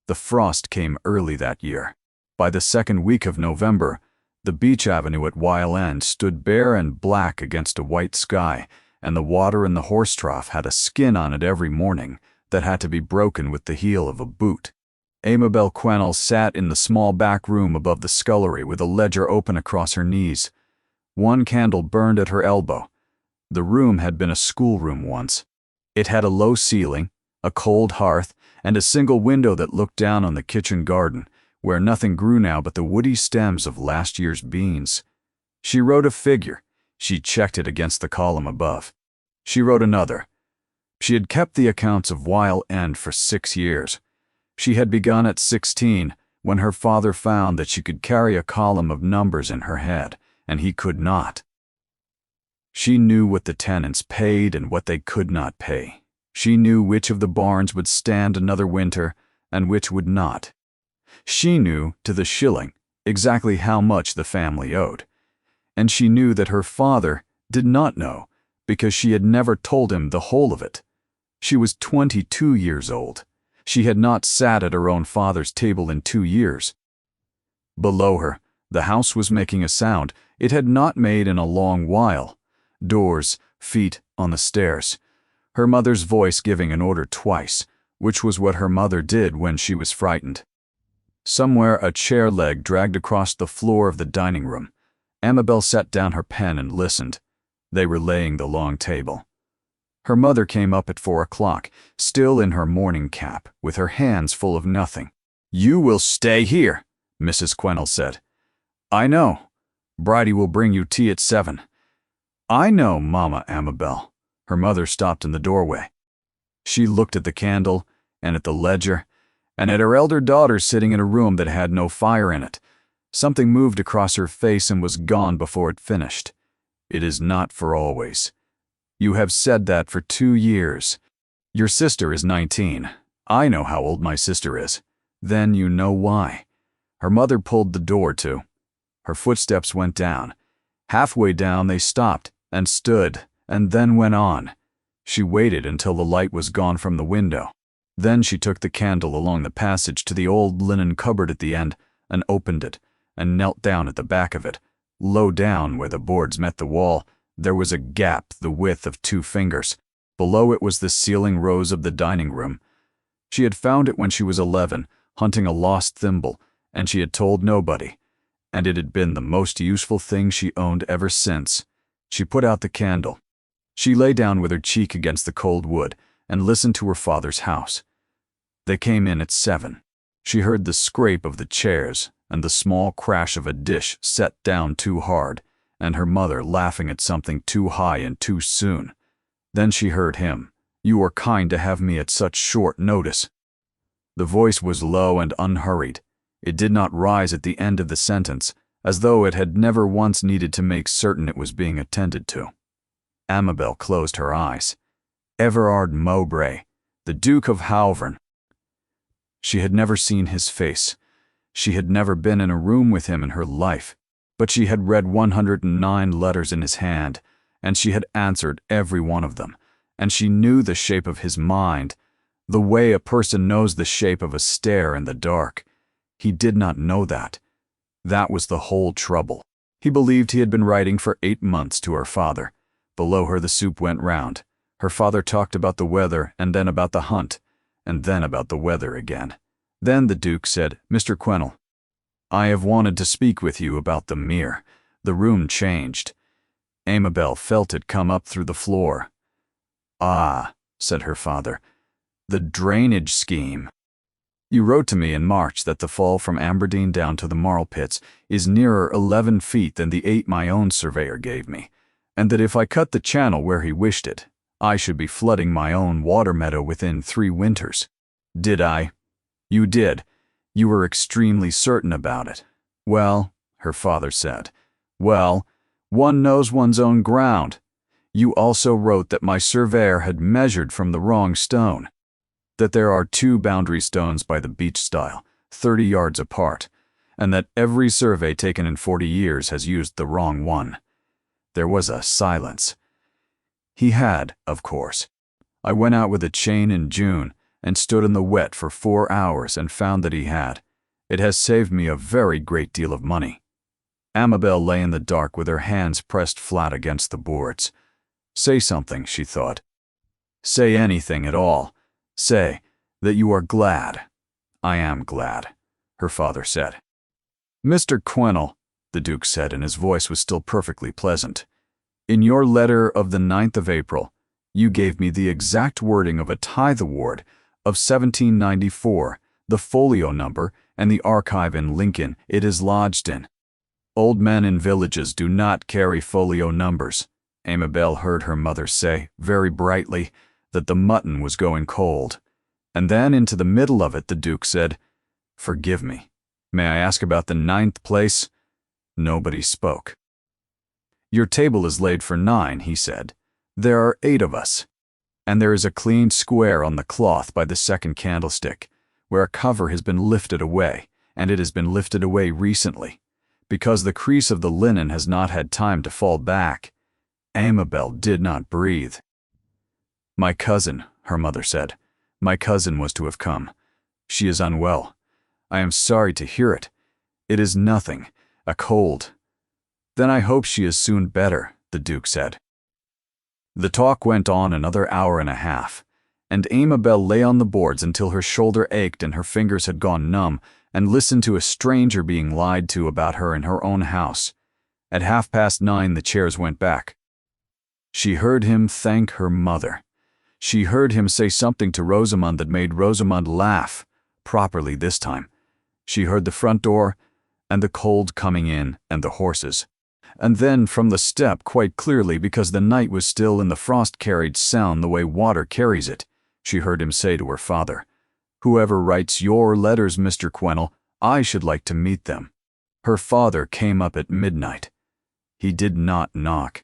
The frost came early that year. By the second week of November, the beach avenue at Weil End stood bare and black against a white sky, and the water in the horse trough had a skin on it every morning that had to be broken with the heel of a boot. Amabel Quennell sat in the small back room above the scullery with a ledger open across her knees. One candle burned at her elbow. The room had been a schoolroom once. It had a low ceiling, a cold hearth, and a single window that looked down on the kitchen garden, where nothing grew now but the woody stems of last year's beans. She wrote a figure. She checked it against the column above. She wrote another. She had kept the accounts of Weil End for 6 years. She had begun at 16 when her father found that she could carry a column of numbers in her head, and he could not. She knew what the tenants paid and what they could not pay. She knew which of the barns would stand another winter and which would not. She knew, to the shilling, exactly how much the family owed. And she knew that her father did not know, because she had never told him the whole of it. She was 22 years old. She had not sat at her own father's table in 2 years. Below her, the house was making a sound it had not made in a long while. Doors, feet on the stairs. Her mother's voice giving an order twice, which was what her mother did when she was frightened. Somewhere a chair leg dragged across the floor of the dining room. Amabel set down her pen and listened. They were laying the long table. Her mother came up at 4 o'clock, still in her morning cap, with her hands full of nothing. "You will stay here," Mrs. Quennell said. "I know. Bridie will bring you tea at 7. "I know, Mama Amabel." Her mother stopped in the doorway. She looked at the candle, and at the ledger, and at her elder daughter sitting in a room that had no fire in it. Something moved across her face and was gone before it finished. "It is not for always. You have said that for 2 years. Your sister is 19. I know how old my sister is. Then you know why." Her mother pulled the door to. Her footsteps went down. Halfway down they stopped and stood and then went on. She waited until the light was gone from the window. Then she took the candle along the passage to the old linen cupboard at the end and opened it and knelt down at the back of it. Low down where the boards met the wall, there was a gap the width of 2 fingers. Below it was the ceiling rose of the dining room. She had found it when she was 11, hunting a lost thimble, and she had told nobody. And it had been the most useful thing she owned ever since. She put out the candle. She lay down with her cheek against the cold wood and listened to her father's house. They came in at 7. She heard the scrape of the chairs and the small crash of a dish set down too hard, and her mother laughing at something too high and too soon. Then she heard him. "You are kind to have me at such short notice." The voice was low and unhurried. It did not rise at the end of the sentence, as though it had never once needed to make certain it was being attended to. Amabel closed her eyes. Everard Mowbray, the Duke of Halvern. She had never seen his face. She had never been in a room with him in her life. But she had read 109 letters in his hand, and she had answered every one of them, and she knew the shape of his mind, the way a person knows the shape of a stair in the dark. He did not know that. That was the whole trouble. He believed he had been writing for 8 months to her father. Below her the soup went round. Her father talked about the weather, and then about the hunt, and then about the weather again. Then the Duke said, "Mr. Quennell, I have wanted to speak with you about the mere." The room changed. Amabel felt it come up through the floor. "Ah," said her father, "the drainage scheme. You wrote to me in March that the fall from Aberdeen down to the marl pits is nearer 11 feet than the 8 my own surveyor gave me, and that if I cut the channel where he wished it, I should be flooding my own water meadow within 3 winters. Did I? You did. You were extremely certain about it. Well, her father said, well, one knows one's own ground. You also wrote that my surveyor had measured from the wrong stone, that there are 2 boundary stones by the beach stile, 30 yards apart, and that every survey taken in 40 years has used the wrong one. There was a silence. He had, of course. I went out with a chain in June, and stood in the wet for 4 hours and found that he had. It has saved me a very great deal of money." Amabel lay in the dark with her hands pressed flat against the boards. Say something, she thought. Say anything at all. Say that you are glad. "I am glad," her father said. "Mr. Quennell," the Duke said, and his voice was still perfectly pleasant, "in your letter of the 9th of April, you gave me the exact wording of a tithe award of 1794, the folio number, and the archive in Lincoln it is lodged in. Old men in villages do not carry folio numbers." Amabel heard her mother say, very brightly, that the mutton was going cold. And then, into the middle of it, the Duke said, "Forgive me. May I ask about the 9th place?" Nobody spoke. "Your table is laid for 9, he said. "There are 8 of us. And there is a clean square on the cloth by the second candlestick, where a cover has been lifted away, and it has been lifted away recently, because the crease of the linen has not had time to fall back." Amabel did not breathe. "My cousin," her mother said. "My cousin was to have come. She is unwell. I am sorry to hear it. It is nothing, a cold." "Then I hope she is soon better," the Duke said. The talk went on another hour and a half, and Amabel lay on the boards until her shoulder ached and her fingers had gone numb, and listened to a stranger being lied to about her in her own house. At 9:30 the chairs went back. She heard him thank her mother. She heard him say something to Rosamond that made Rosamond laugh, properly this time. She heard the front door, and the cold coming in, and the horses. And then from the step quite clearly, because the night was still and the frost carried sound the way water carries it, she heard him say to her father, "Whoever writes your letters, Mr. Quennell, I should like to meet them." Her father came up at midnight. He did not knock.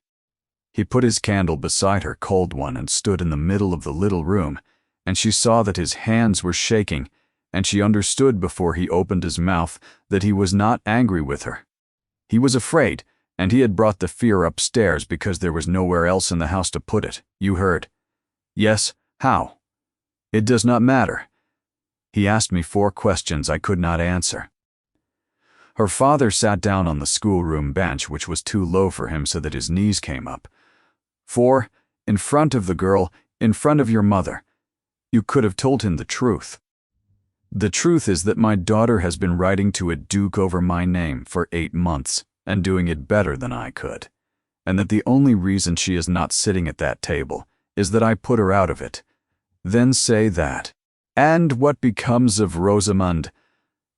He put his candle beside her cold one and stood in the middle of the little room, and she saw that his hands were shaking, and she understood before he opened his mouth that he was not angry with her. He was afraid, and he had brought the fear upstairs because there was nowhere else in the house to put it. "You heard?" "Yes, how?" "It does not matter." He asked me 4 questions I could not answer. Her father sat down on the schoolroom bench, which was too low for him so that his knees came up. "4, in front of the girl, in front of your mother. You could have told him the truth. The truth is that my daughter has been writing to a duke over my name for 8 months, and doing it better than I could, and that the only reason she is not sitting at that table is that I put her out of it. Then say that. And what becomes of Rosamond?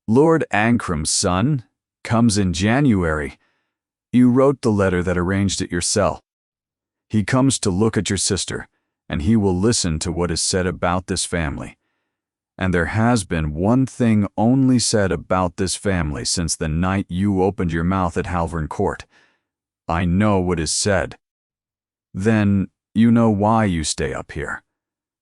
Lord Ancram's son comes in January. You wrote the letter that arranged it yourself. He comes to look at your sister, and he will listen to what is said about this family. And there has been one thing only said about this family since the night you opened your mouth at Halvern Court. I know what is said. Then you know why you stay up here.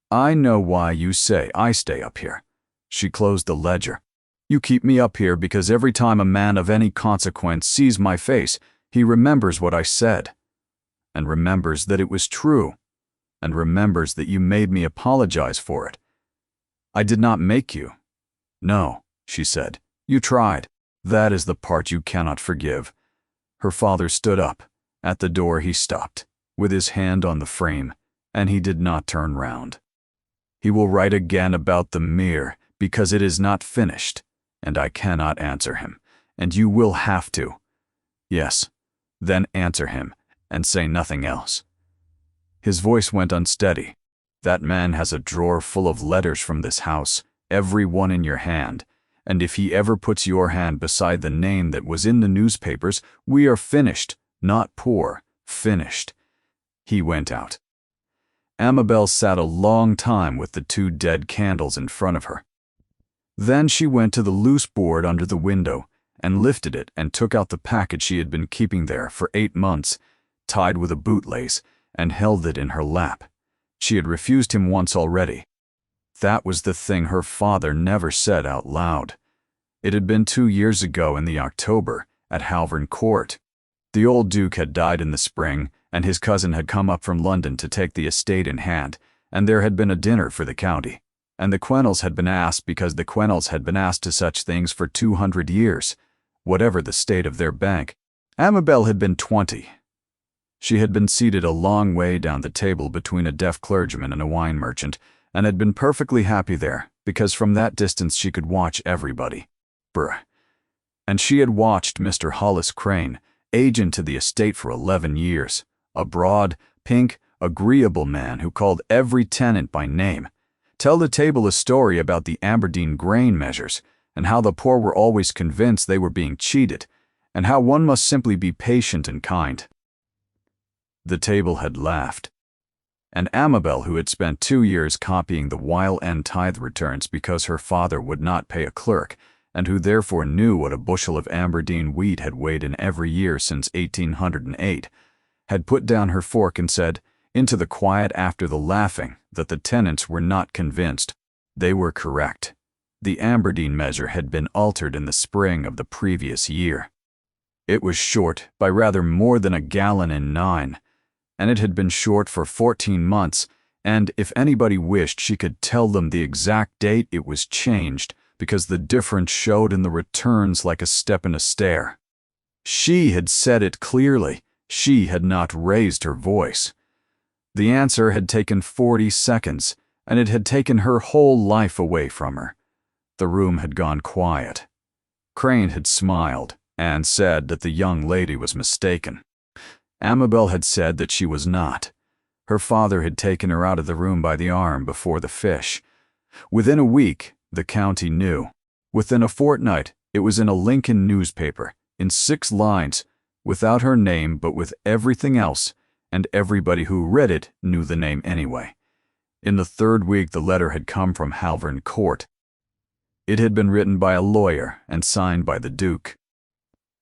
I know why you say I stay up here." She closed the ledger. "You keep me up here because every time a man of any consequence sees my face, he remembers what I said, and remembers that it was true, and remembers that you made me apologize for it. I did not make you." "No," she said. "You tried. That is the part you cannot forgive." Her father stood up. At the door he stopped, with his hand on the frame, and he did not turn round. "He will write again about the mere, because it is not finished, and I cannot answer him, and you will have to. Yes, then answer him, and say nothing else." His voice went unsteady. "That man has a drawer full of letters from this house, every one in your hand, and if he ever puts your hand beside the name that was in the newspapers, we are finished, not poor, finished." He went out. Amabel sat a long time with the 2 dead candles in front of her. Then she went to the loose board under the window and lifted it and took out the packet she had been keeping there for 8 months, tied with a bootlace, and held it in her lap. She had refused him once already. That was the thing her father never said out loud. It had been 2 years ago in the October, at Halvern Court. The old Duke had died in the spring, and his cousin had come up from London to take the estate in hand, and there had been a dinner for the county. and the Quennells had been asked because the Quennells had been asked to such things for 200 years, whatever the state of their bank. Amabel had been 20. She had been seated a long way down the table between a deaf clergyman and a wine merchant, and had been perfectly happy there, because from that distance she could watch everybody. And she had watched Mr. Hollis Crane, agent to the estate for 11 years, a broad, pink, agreeable man who called every tenant by name, tell the table a story about the Aberdeen grain measures, and how the poor were always convinced they were being cheated, and how one must simply be patient and kind. The table had laughed. And Amabel, who had spent 2 years copying the Weil End tithe returns because her father would not pay a clerk, and who therefore knew what a bushel of Aberdeen wheat had weighed in every year since 1808, had put down her fork and said, into the quiet after the laughing, that the tenants were not convinced. They were correct. The Aberdeen measure had been altered in the spring of the previous year. It was short by rather more than 1 gallon and 9, and it had been short for 14 months, and if anybody wished she could tell them the exact date it was changed, because the difference showed in the returns like a step in a stair. She had said it clearly. She had not raised her voice. The answer had taken 40 seconds, and it had taken her whole life away from her. The room had gone quiet. Crane had smiled and said that the young lady was mistaken. Amabel had said that she was not. Her father had taken her out of the room by the arm before the fish. Within a week, the county knew. Within a fortnight, it was in a Lincoln newspaper, in 6 lines, without her name but with everything else, and everybody who read it knew the name anyway. In the 3rd week, the letter had come from Halvern Court. It had been written by a lawyer and signed by the Duke.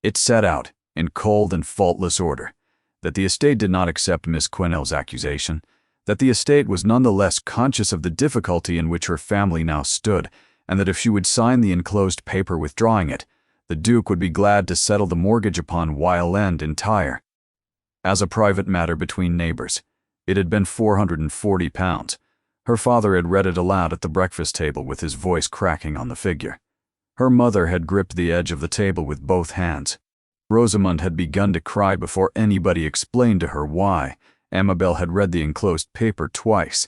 It set out, in cold and faultless order, that the estate did not accept Miss Quennell's accusation, that the estate was none the less conscious of the difficulty in which her family now stood, and that if she would sign the enclosed paper withdrawing it, the Duke would be glad to settle the mortgage upon Weil End entire. As a private matter between neighbors, it had been £440. Her father had read it aloud at the breakfast table with his voice cracking on the figure. Her mother had gripped the edge of the table with both hands. Rosamond had begun to cry before anybody explained to her why. Amabel had read the enclosed paper twice.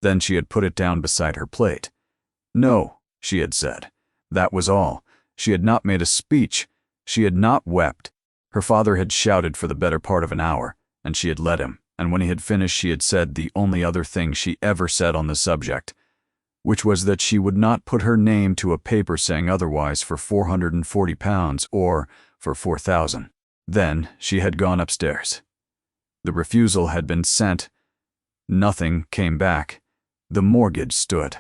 Then she had put it down beside her plate. No, she had said. That was all. She had not made a speech. She had not wept. Her father had shouted for the better part of an hour, and she had let him, and when he had finished she had said the only other thing she ever said on the subject, which was that she would not put her name to a paper saying otherwise for £440 or for 4,000. Then she had gone upstairs. The refusal had been sent. Nothing came back. The mortgage stood.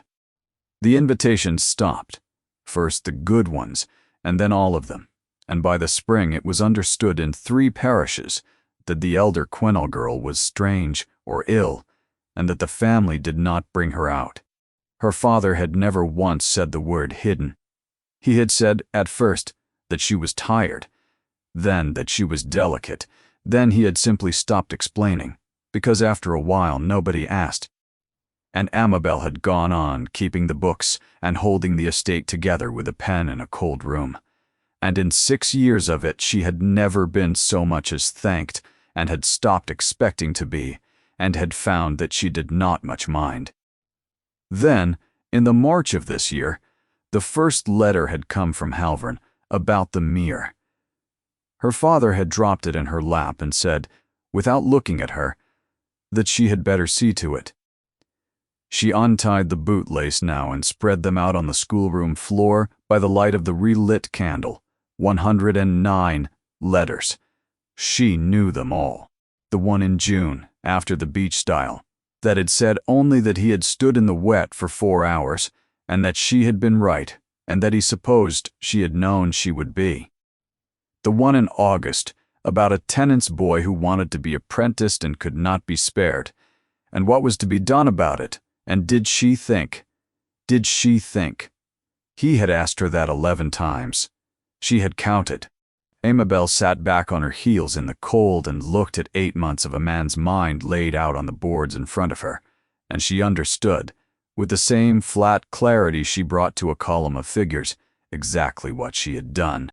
The invitations stopped. First the good ones, and then all of them. And by the spring it was understood in 3 parishes that the elder Quennell girl was strange or ill, and that the family did not bring her out. Her father had never once said the word hidden. He had said, at first, that she was tired, then that she was delicate, then he had simply stopped explaining, because after a while nobody asked. And Amabel had gone on keeping the books and holding the estate together with a pen in a cold room. And in 6 years of it she had never been so much as thanked, and had stopped expecting to be, and had found that she did not much mind. Then, in the March of this year, the first letter had come from Halvern about the mere. Her father had dropped it in her lap and said, without looking at her, that she had better see to it. She untied the bootlace now and spread them out on the schoolroom floor by the light of the relit candle. 109 letters. She knew them all. The one in June, after the beach style, that had said only that he had stood in the wet for 4 hours, and that she had been right, and that he supposed she had known she would be. The one in August, about a tenant's boy who wanted to be apprenticed and could not be spared, and what was to be done about it, and did she think? Did she think? He had asked her that 11 times. She had counted. Amabel sat back on her heels in the cold and looked at 8 months of a man's mind laid out on the boards in front of her, and she understood, with the same flat clarity she brought to a column of figures, exactly what she had done.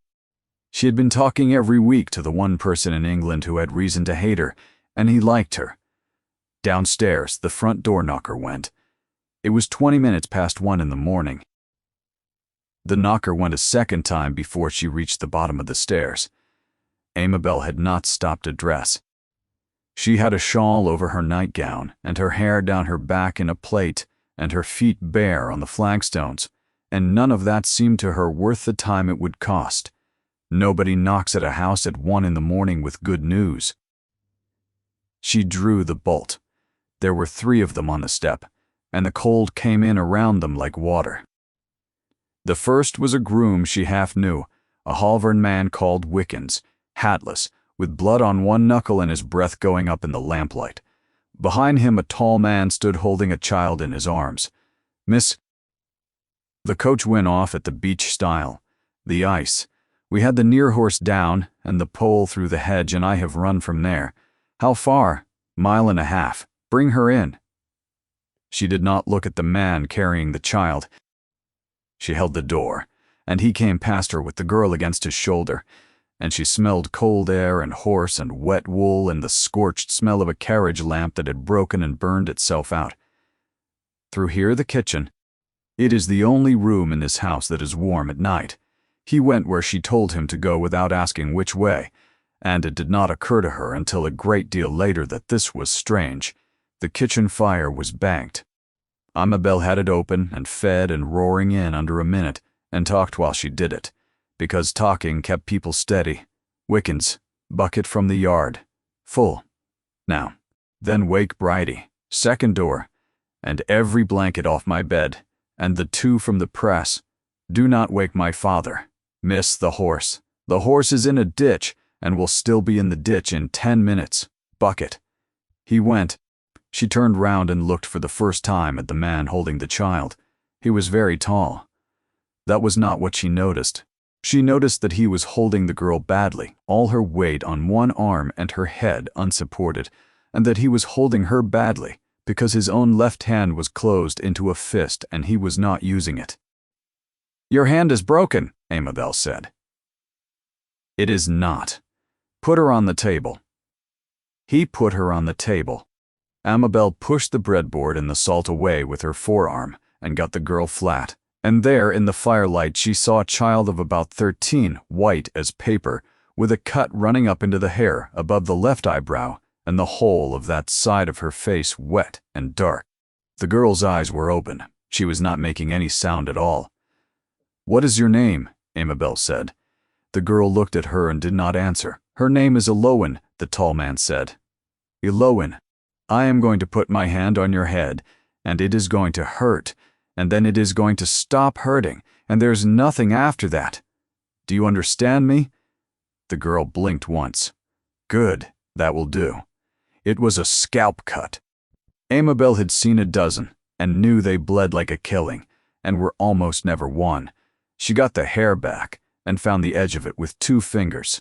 She had been talking every week to the one person in England who had reason to hate her, and he liked her. Downstairs, the front door knocker went. It was 20 minutes past 1 in the morning. The knocker went a second time before she reached the bottom of the stairs. Amabel had not stopped to dress. She had a shawl over her nightgown, and her hair down her back in a plait, and her feet bare on the flagstones, and none of that seemed to her worth the time it would cost. Nobody knocks at a house at 1 in the morning with good news. She drew the bolt. There were 3 of them on the step, and the cold came in around them like water. The first was a groom she half knew, a Halvern man called Wickens, hatless, with blood on one knuckle and his breath going up in the lamplight. Behind him a tall man stood holding a child in his arms. "Miss—" The coach went off at the beach stile. The ice. We had the near horse down, and the pole through the hedge, and I have run from there. "How far?" "1.5 miles. Bring her in." She did not look at the man carrying the child. She held the door, and he came past her with the girl against his shoulder, and she smelled cold air and horse and wet wool and the scorched smell of a carriage lamp that had broken and burned itself out. "Through here, the kitchen. It is the only room in this house that is warm at night." He went where she told him to go without asking which way, and it did not occur to her until a great deal later that this was strange. The kitchen fire was banked. Amabel had it open and fed and roaring in under a minute, and talked while she did it, because talking kept people steady. "Wickens, bucket from the yard. Full. Now. Then wake Bridie. Second door. And every blanket off my bed, and the 2 from the press. Do not wake my father. Miss the horse. The horse is in a ditch, and will still be in the ditch in 10 minutes. Bucket." He went. She turned round and looked for the first time at the man holding the child. He was very tall. That was not what she noticed. She noticed that he was holding the girl badly, all her weight on one arm and her head unsupported, and that he was holding her badly, because his own left hand was closed into a fist and he was not using it. "Your hand is broken," Amabel said. "It is not. Put her on the table." He put her on the table. Amabel pushed the breadboard and the salt away with her forearm and got the girl flat, and there in the firelight she saw a child of about 13, white as paper, with a cut running up into the hair above the left eyebrow and the whole of that side of her face wet and dark. The girl's eyes were open. She was not making any sound at all. "What is your name?" Amabel said. The girl looked at her and did not answer. "Her name is Elowen," the tall man said. "Elowen, I am going to put my hand on your head, and it is going to hurt, and then it is going to stop hurting, and there's nothing after that. Do you understand me?" The girl blinked once. "Good, that will do." It was a scalp cut. Amabel had seen a dozen, and knew they bled like a killing, and were almost never won. She got the hair back, and found the edge of it with 2 fingers.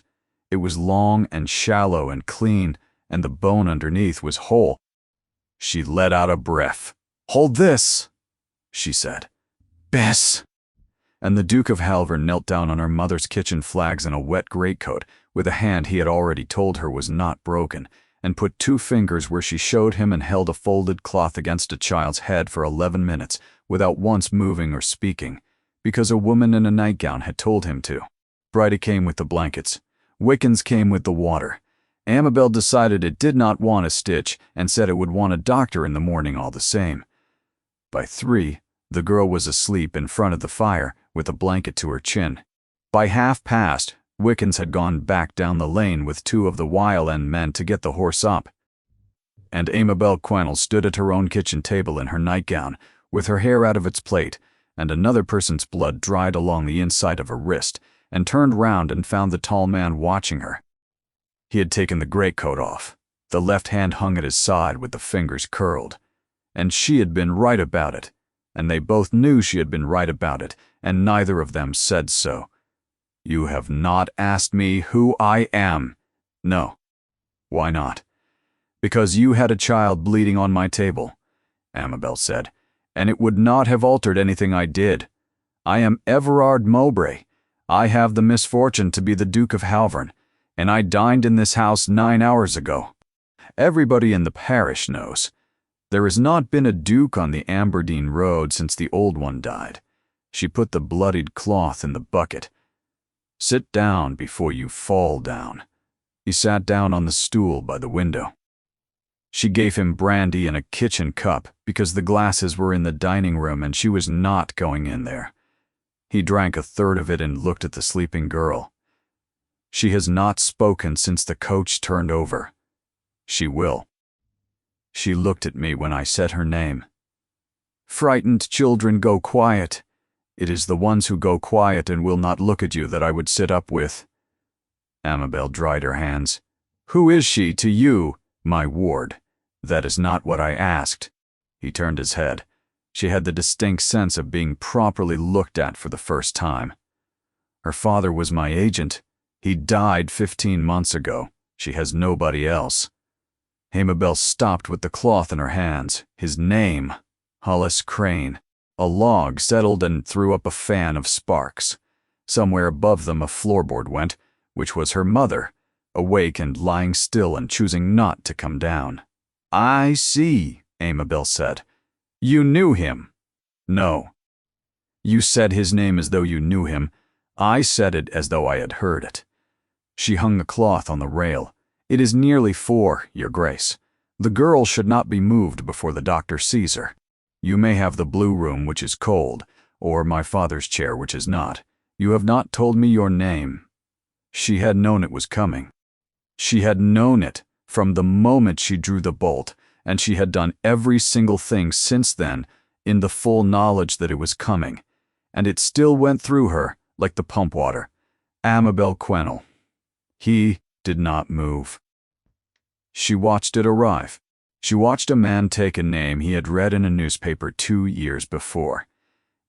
It was long and shallow and clean, and the bone underneath was whole. She let out a breath. "Hold this," she said. "Bess." And the Duke of Halvern knelt down on her mother's kitchen flags in a wet greatcoat, with a hand he had already told her was not broken, and put 2 fingers where she showed him and held a folded cloth against a child's head for 11 minutes, without once moving or speaking, because a woman in a nightgown had told him to. Bridie came with the blankets. Wickens came with the water. Amabel decided it did not want a stitch and said it would want a doctor in the morning all the same. By 3, the girl was asleep in front of the fire with a blanket to her chin. By 1:30, Wickens had gone back down the lane with 2 of the Weil End men to get the horse up. And Amabel Quennell stood at her own kitchen table in her nightgown, with her hair out of its plait, and another person's blood dried along the inside of her wrist, and turned round and found the tall man watching her. He had taken the greatcoat off. The left hand hung at his side with the fingers curled. And she had been right about it, and they both knew she had been right about it, and neither of them said so. "You have not asked me who I am." "No." "Why not?" "Because you had a child bleeding on my table," Amabel said, and it would not have altered anything I did. I am Everard Mowbray. I have the misfortune to be the Duke of Halvern, and I dined in this house 9 hours ago. Everybody in the parish knows. There has not been a duke on the Aberdeen road since the old one died. She put the bloodied cloth in the bucket. Sit down before you fall down. He sat down on the stool by the window. She gave him brandy in a kitchen cup because the glasses were in the dining room and she was not going in there. He drank a third of it and looked at the sleeping girl. She has not spoken since the coach turned over. She will. She looked at me when I said her name. Frightened children go quiet. It is the ones who go quiet and will not look at you that I would sit up with. Amabel dried her hands. Who is she to you, my ward? That is not what I asked. He turned his head. She had the distinct sense of being properly looked at for the first time. Her father was my agent. He died 15 months ago. She has nobody else. Amabel stopped with the cloth in her hands. His name, Hollis Crane. A log settled and threw up a fan of sparks. Somewhere above them a floorboard went, which was her mother, awake and lying still and choosing not to come down. I see, Amabel said. You knew him. No. You said his name as though you knew him. I said it as though I had heard it. She hung the cloth on the rail. It is nearly 4, Your Grace. The girl should not be moved before the doctor sees her. You may have the blue room, which is cold, or my father's chair, which is not. You have not told me your name. She had known it was coming. She had known it from the moment she drew the bolt, and she had done every single thing since then in the full knowledge that it was coming, and it still went through her like the pump water. Amabel Quennell. He did not move. She watched it arrive. She watched a man take a name he had read in a newspaper 2 years before,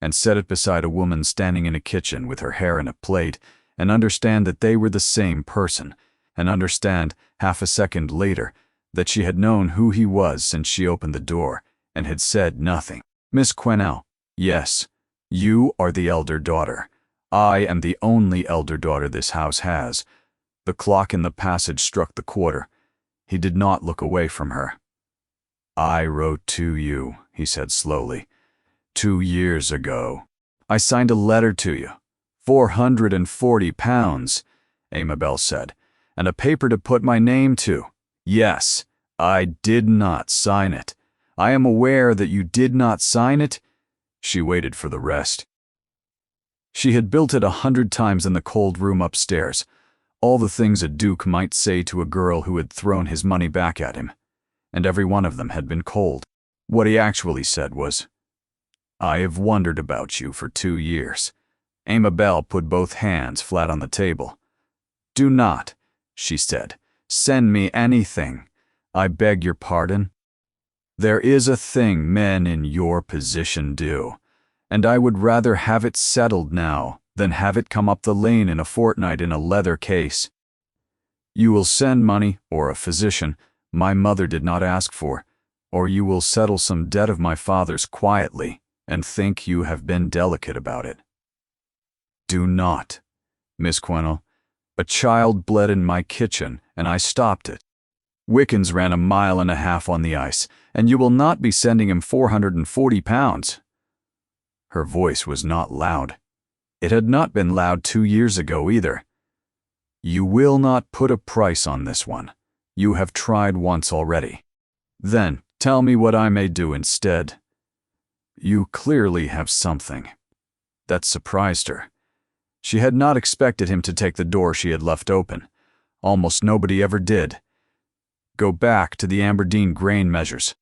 and set it beside a woman standing in a kitchen with her hair in a plate, and understand that they were the same person, and understand, half a second later, that she had known who he was since she opened the door, and had said nothing. Miss Quennell, yes, you are the elder daughter. I am the only elder daughter this house has. The clock in the passage struck the quarter. He did not look away from her. I wrote to you, he said slowly. 2 years ago. I signed a letter to you. £440, Amabel said, and a paper to put my name to. Yes, I did not sign it. I am aware that you did not sign it. She waited for the rest. She had built it 100 times in the cold room upstairs. All the things a duke might say to a girl who had thrown his money back at him. And every one of them had been cold. What he actually said was, I have wondered about you for 2 years. Amabel put both hands flat on the table. Do not, she said, send me anything. I beg your pardon. There is a thing men in your position do, and I would rather have it settled now than have it come up the lane in a fortnight in a leather case. You will send money or a physician my mother did not ask for, or you will settle some debt of my father's quietly and think you have been delicate about it. Do not, Miss Quennell. A child bled in my kitchen, and I stopped it. Wickens ran 1.5 miles on the ice, and you will not be sending him £440. Her voice was not loud. It had not been loud 2 years ago either. You will not put a price on this one. You have tried once already. Then tell me what I may do instead. You clearly have something. That surprised her. She had not expected him to take the door she had left open. Almost nobody ever did. Go back to the Aberdeen grain measures.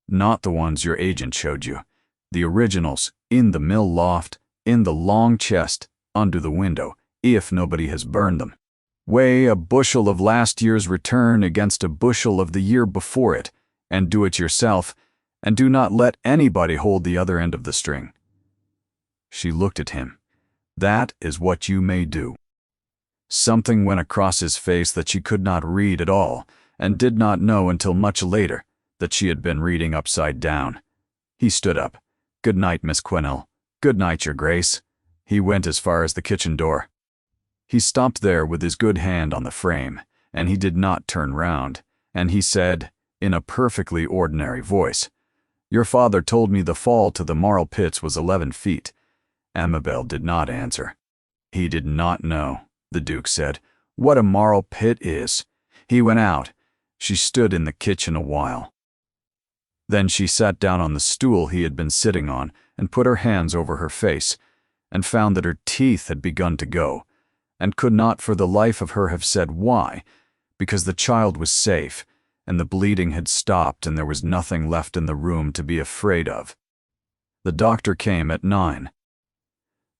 Not the ones your agent showed you. The originals, in the mill loft, in the long chest, under the window, if nobody has burned them. Weigh a bushel of last year's return against a bushel of the year before it, and do it yourself, and do not let anybody hold the other end of the string. She looked at him. That is what you may do. Something went across his face that she could not read at all, and did not know until much later that she had been reading upside down. He stood up. "Good night, Miss Quinnell. Good night, Your Grace." He went as far as the kitchen door. He stopped there with his good hand on the frame, and he did not turn round, and he said, in a perfectly ordinary voice, "Your father told me the fall to the marl pits was 11 feet. Amabel did not answer. He did not know, the Duke said, what a marl pit is. He went out. She stood in the kitchen a while. Then she sat down on the stool he had been sitting on and put her hands over her face, and found that her teeth had begun to go, and could not for the life of her have said why, because the child was safe, and the bleeding had stopped, and there was nothing left in the room to be afraid of. The doctor came at 9.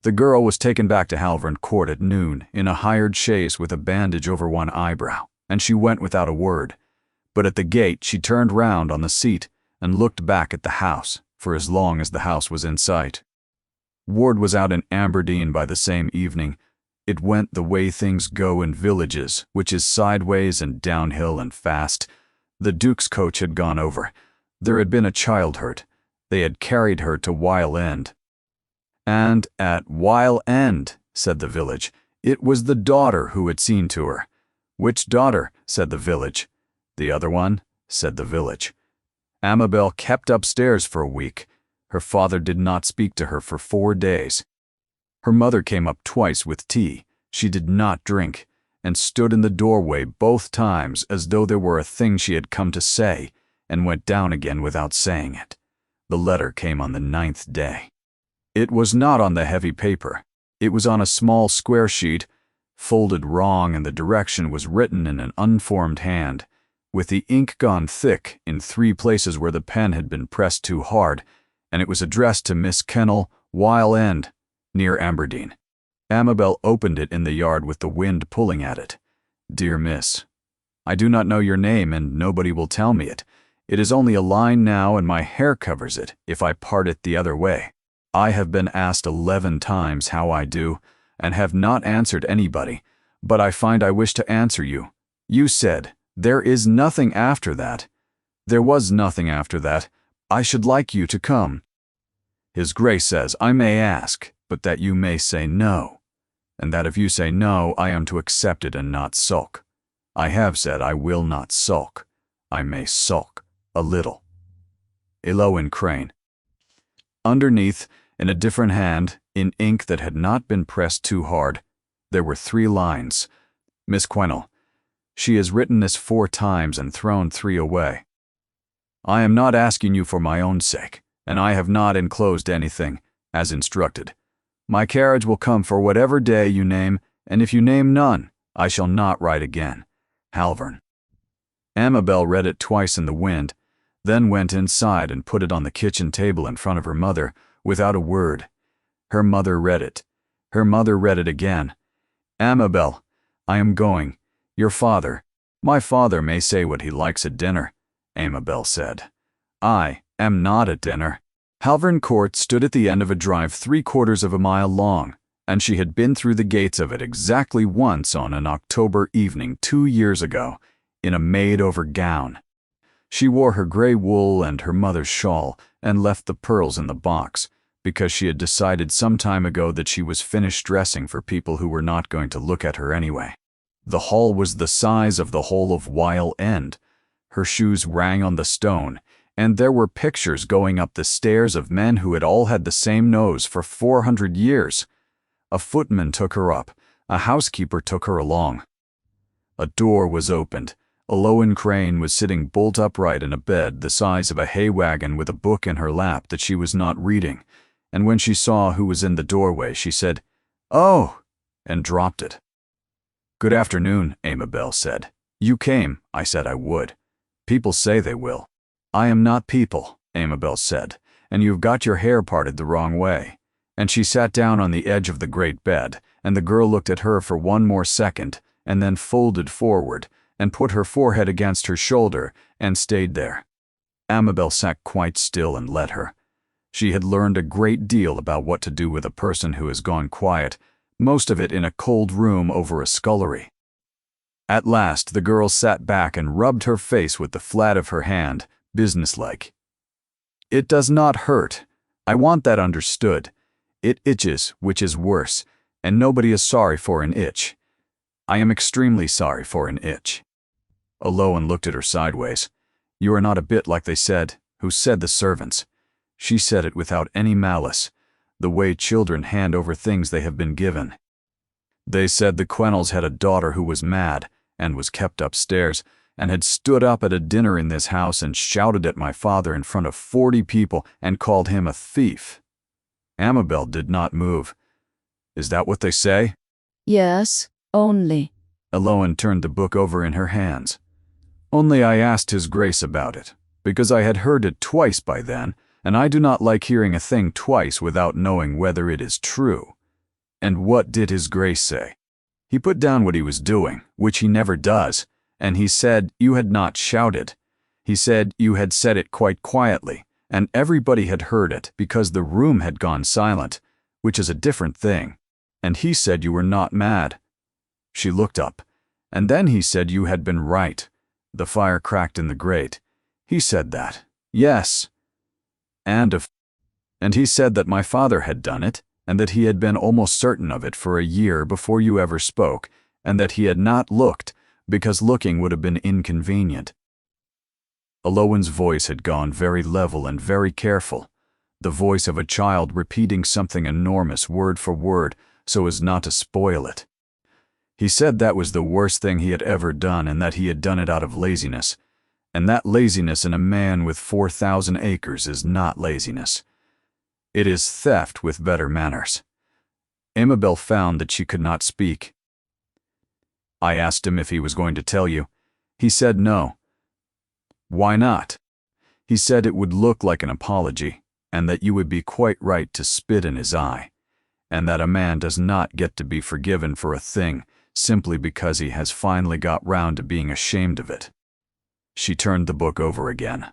The girl was taken back to Halvern Court at noon in a hired chaise with a bandage over one eyebrow, and she went without a word. But at the gate she turned round on the seat and looked back at the house for as long as the house was in sight. Ward was out in Aberdeen by the same evening. It went the way things go in villages, which is sideways and downhill and fast. The Duke's coach had gone over. There had been a child hurt. They had carried her to Weil End. And at Weil End, said the village, it was the daughter who had seen to her. Which daughter? Said the village. The other one, said the village. Amabel kept upstairs for a week. Her father did not speak to her for 4 days. Her mother came up twice with tea. She did not drink, and stood in the doorway both times as though there were a thing she had come to say, and went down again without saying it. The letter came on the 9th day. It was not on the heavy paper. It was on a small square sheet, folded wrong, and the direction was written in an unformed hand, with the ink gone thick in 3 places where the pen had been pressed too hard, and it was addressed to Miss Kennel, Weil End, near Aberdeen. Amabel opened it in the yard with the wind pulling at it. Dear Miss, I do not know your name, and nobody will tell me it. It is only a line now, and my hair covers it if I part it the other way. I have been asked 11 times how I do, and have not answered anybody, but I find I wish to answer you. You said, there is nothing after that. There was nothing after that. I should like you to come. His Grace says I may ask, but that you may say no, and that if you say no, I am to accept it and not sulk. I have said I will not sulk. I may sulk a little. Eloin Crane. Underneath, in a different hand, in ink that had not been pressed too hard, there were 3 lines. Miss Quinnell. She has written this 4 times and thrown 3 away. I am not asking you for my own sake, and I have not enclosed anything, as instructed. My carriage will come for whatever day you name, and if you name none, I shall not write again. Halvern. Amabel read it twice in the wind, then went inside and put it on the kitchen table in front of her mother, without a word. Her mother read it. Her mother read it again. Amabel, I am going. Your father. My father may say what he likes at dinner, Amabel said. I am not at dinner. Halvern Court stood at the end of a drive 3/4 of a mile long, and she had been through the gates of it exactly once on an October evening 2 years ago, in a made-over gown. She wore her gray wool and her mother's shawl, and left the pearls in the box, because she had decided some time ago that she was finished dressing for people who were not going to look at her anyway. The hall was the size of the whole of Weil End. Her shoes rang on the stone, and there were pictures going up the stairs of men who had all had the same nose for 400 years. A footman took her up. A housekeeper took her along. A door was opened. Eloin Crane was sitting bolt upright in a bed the size of a hay wagon with a book in her lap that she was not reading, and when she saw who was in the doorway, she said, "Oh," and dropped it. "Good afternoon," Amabel said. "You came. I said I would. People say they will." "I am not people," Amabel said, "and you've got your hair parted the wrong way." And she sat down on the edge of the great bed, and the girl looked at her for 1 more second, and then folded forward, and put her forehead against her shoulder, and stayed there. Amabel sat quite still and let her. She had learned a great deal about what to do with a person who has gone quiet, most of it in a cold room over a scullery. At last the girl sat back and rubbed her face with the flat of her hand, businesslike. It does not hurt. I want that understood. It itches, which is worse, and nobody is sorry for an itch. I am extremely sorry for an itch. Aloan looked at her sideways. You are not a bit like they said. Who said the servants? She said it without any malice, the way children hand over things they have been given. They said the Quennells had a daughter who was mad, and was kept upstairs, and had stood up at a dinner in this house and shouted at my father in front of 40 people and called him a thief. Amabel did not move. Is that what they say? Yes, only. Aloan turned the book over in her hands. Only I asked His Grace about it, because I had heard it twice by then, and I do not like hearing a thing twice without knowing whether it is true. And what did His Grace say? He put down what he was doing, which he never does, and he said you had not shouted. He said you had said it quite quietly, and everybody had heard it because the room had gone silent, which is a different thing. And he said you were not mad. She looked up, and then he said you had been right. The fire cracked in the grate. He said that. Yes. And he said that my father had done it, and that he had been almost certain of it for a year before you ever spoke, and that he had not looked, because looking would have been inconvenient. Aloan's voice had gone very level and very careful, the voice of a child repeating something enormous word for word so as not to spoil it. He said that was the worst thing he had ever done, and that he had done it out of laziness. And that laziness in a man with 4,000 acres is not laziness. It is theft with better manners. Amabel found that she could not speak. I asked him if he was going to tell you. He said no. Why not? He said it would look like an apology, and that you would be quite right to spit in his eye, and that a man does not get to be forgiven for a thing simply because he has finally got round to being ashamed of it. She turned the book over again.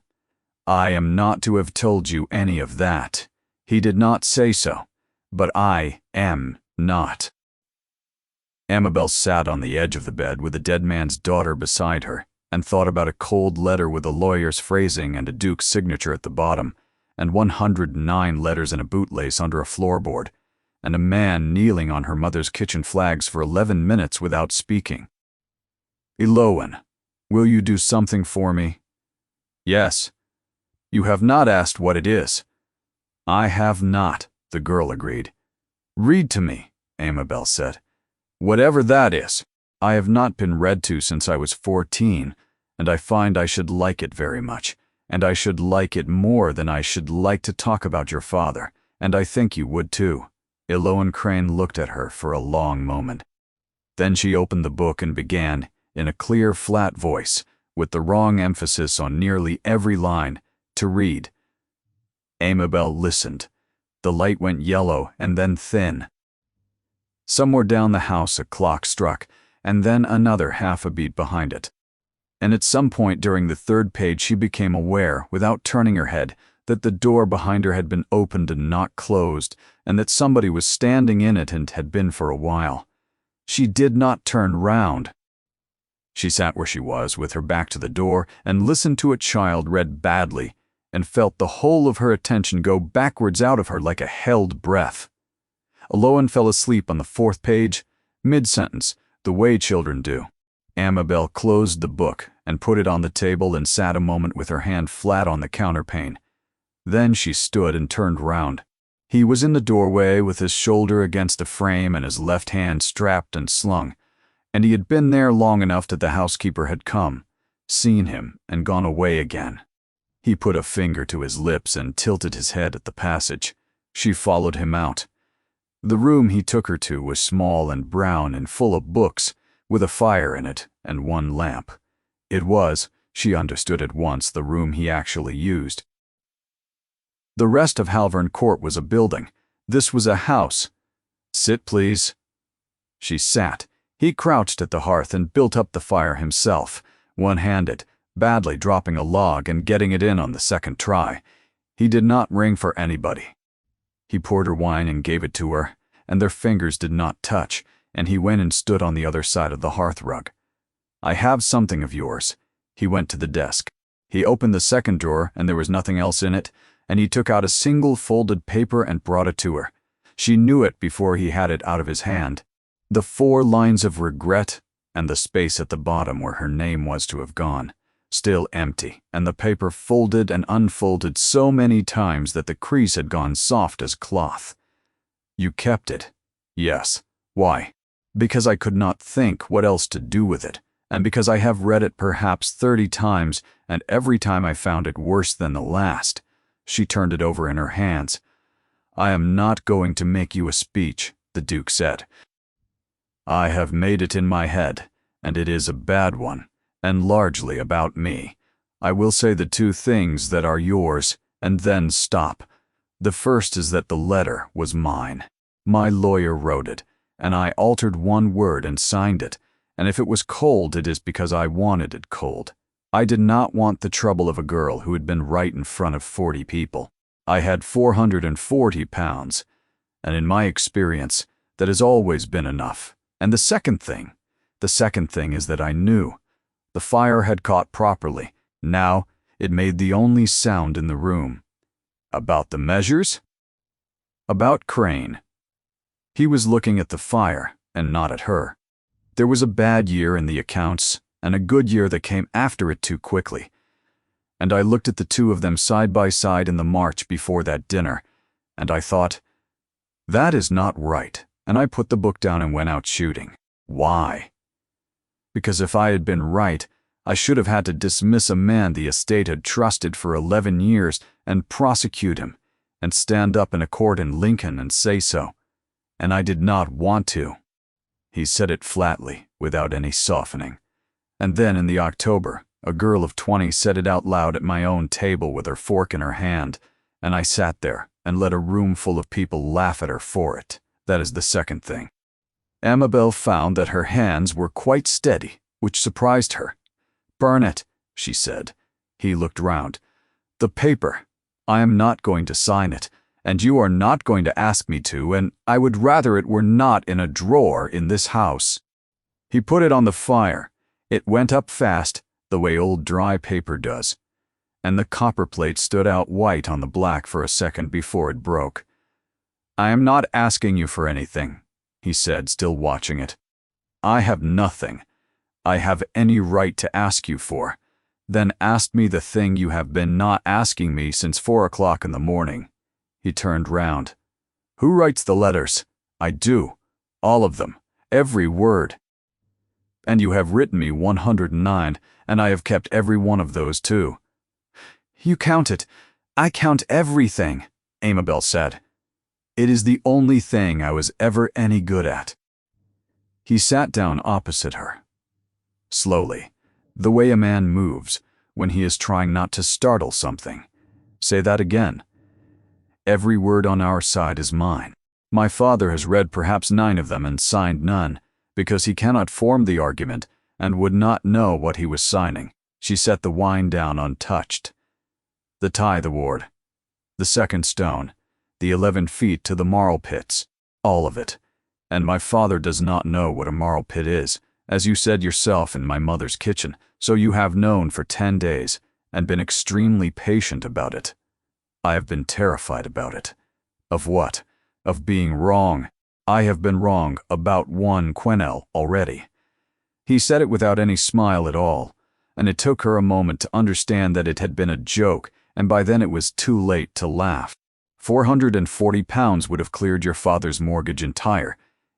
I am not to have told you any of that. He did not say so, but I am not. Amabel sat on the edge of the bed with the dead man's daughter beside her, and thought about a cold letter with a lawyer's phrasing and a duke's signature at the bottom, and 109 letters in a bootlace under a floorboard, and a man kneeling on her mother's kitchen flags for 11 minutes without speaking. Aloan, will you do something for me? Yes. You have not asked what it is. I have not, the girl agreed. Read to me, Amabel said. Whatever that is. I have not been read to since I was 14, and I find I should like it very much, and I should like it more than I should like to talk about your father, and I think you would too. Aloan Crane looked at her for a long moment. Then she opened the book and began, in a clear, flat voice, with the wrong emphasis on nearly every line, to read. Amabel listened. The light went yellow and then thin. Somewhere down the house a clock struck, and then another half a beat behind it. And at some point during the third page she became aware, without turning her head, that the door behind her had been opened and not closed, and that somebody was standing in it and had been for a while. She did not turn round. She sat where she was, with her back to the door, and listened to a child read badly, and felt the whole of her attention go backwards out of her like a held breath. Aloan fell asleep on the fourth page, mid-sentence, the way children do. Amabel closed the book and put it on the table and sat a moment with her hand flat on the counterpane. Then she stood and turned round. He was in the doorway with his shoulder against the frame and his left hand strapped and slung, and he had been there long enough that the housekeeper had come, seen him, and gone away again. He put a finger to his lips and tilted his head at the passage. She followed him out. The room he took her to was small and brown and full of books, with a fire in it and one lamp. It was, she understood at once, the room he actually used. The rest of Halvern Court was a building. This was a house. Sit, please. She sat. He crouched at the hearth and built up the fire himself, one-handed, badly dropping a log and getting it in on the second try. He did not ring for anybody. He poured her wine and gave it to her, and their fingers did not touch, and he went and stood on the other side of the hearthrug. I have something of yours. He went to the desk. He opened the second drawer, and there was nothing else in it, and he took out a single folded paper and brought it to her. She knew it before he had it out of his hand. The 4 lines of regret and the space at the bottom where her name was to have gone, still empty, and the paper folded and unfolded so many times that the crease had gone soft as cloth. You kept it? Yes. Why? Because I could not think what else to do with it, and because I have read it perhaps 30 times, and every time I found it worse than the last. She turned it over in her hands. I am not going to make you a speech, the Duke said. I have made it in my head, and it is a bad one, and largely about me. I will say the 2 things that are yours, and then stop. The first is that the letter was mine. My lawyer wrote it, and I altered 1 word and signed it, and if it was cold, it is because I wanted it cold. I did not want the trouble of a girl who had been right in front of 40 people. I had £440, and in my experience, that has always been enough. And the second thing is that I knew. The fire had caught properly. Now, it made the only sound in the room. About the measures? About Crane. He was looking at the fire, and not at her. There was a bad year in the accounts, and a good year that came after it too quickly. And I looked at the 2 of them side by side in the march before that dinner, and I thought, that is not right, and I put the book down and went out shooting. Why? Because if I had been right, I should have had to dismiss a man the estate had trusted for 11 years and prosecute him, and stand up in a court in Lincoln and say so. And I did not want to. He said it flatly, without any softening. And then in the October, a girl of 20 said it out loud at my own table with her fork in her hand, and I sat there and let a room full of people laugh at her for it. That is the second thing. Amabel found that her hands were quite steady, which surprised her. Burn it, she said. He looked round. The paper. I am not going to sign it, and you are not going to ask me to, and I would rather it were not in a drawer in this house. He put it on the fire. It went up fast, the way old dry paper does, and the copper plate stood out white on the black for a second before it broke. I am not asking you for anything, he said, still watching it. I have nothing I have any right to ask you for. Then ask me the thing you have been not asking me since 4 o'clock in the morning. He turned round. Who writes the letters? I do. All of them. Every word. And you have written me 109, and I have kept every one of those too. You count it. I count everything, Amabel said. It is the only thing I was ever any good at. He sat down opposite her. Slowly, the way a man moves when he is trying not to startle something. Say that again. Every word on our side is mine. My father has read perhaps 9 of them and signed none, because he cannot form the argument and would not know what he was signing. She set the wine down untouched. The tithe award, the second stone, the 11 feet to the marl pits, all of it. And my father does not know what a marl pit is, as you said yourself in my mother's kitchen, so you have known for 10 days and been extremely patient about it. I have been terrified about it. Of what? Of being wrong. I have been wrong about 1 quenelle already. He said it without any smile at all, and it took her a moment to understand that it had been a joke, and by then it was too late to laugh. £440 would have cleared your father's mortgage entire.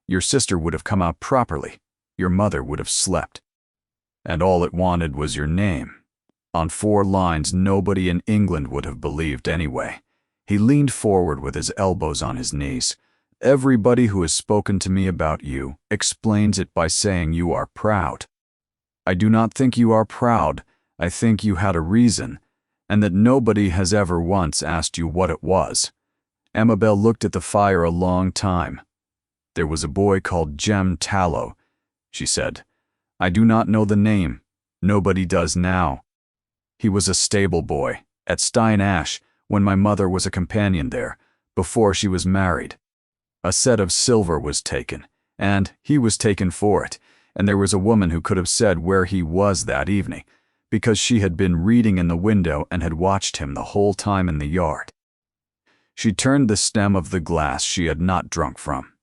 Your sister would have come out properly. Your mother would have slept. And all it wanted was your name. On 4 lines nobody in England would have believed anyway. He leaned forward with his elbows on his knees. Everybody who has spoken to me about you explains it by saying you are proud. I do not think you are proud. I think you had a reason, and that nobody has ever once asked you what it was. Amabel looked at the fire a long time. There was a boy called Jem Tallow, she said. I do not know the name. Nobody does now. He was a stable boy at Stein Ash when my mother was a companion there, before she was married. A set of silver was taken, and he was taken for it, and there was a woman who could have said where he was that evening, because she had been reading in the window and had watched him the whole time in the yard. She turned the stem of the glass she had not drunk from.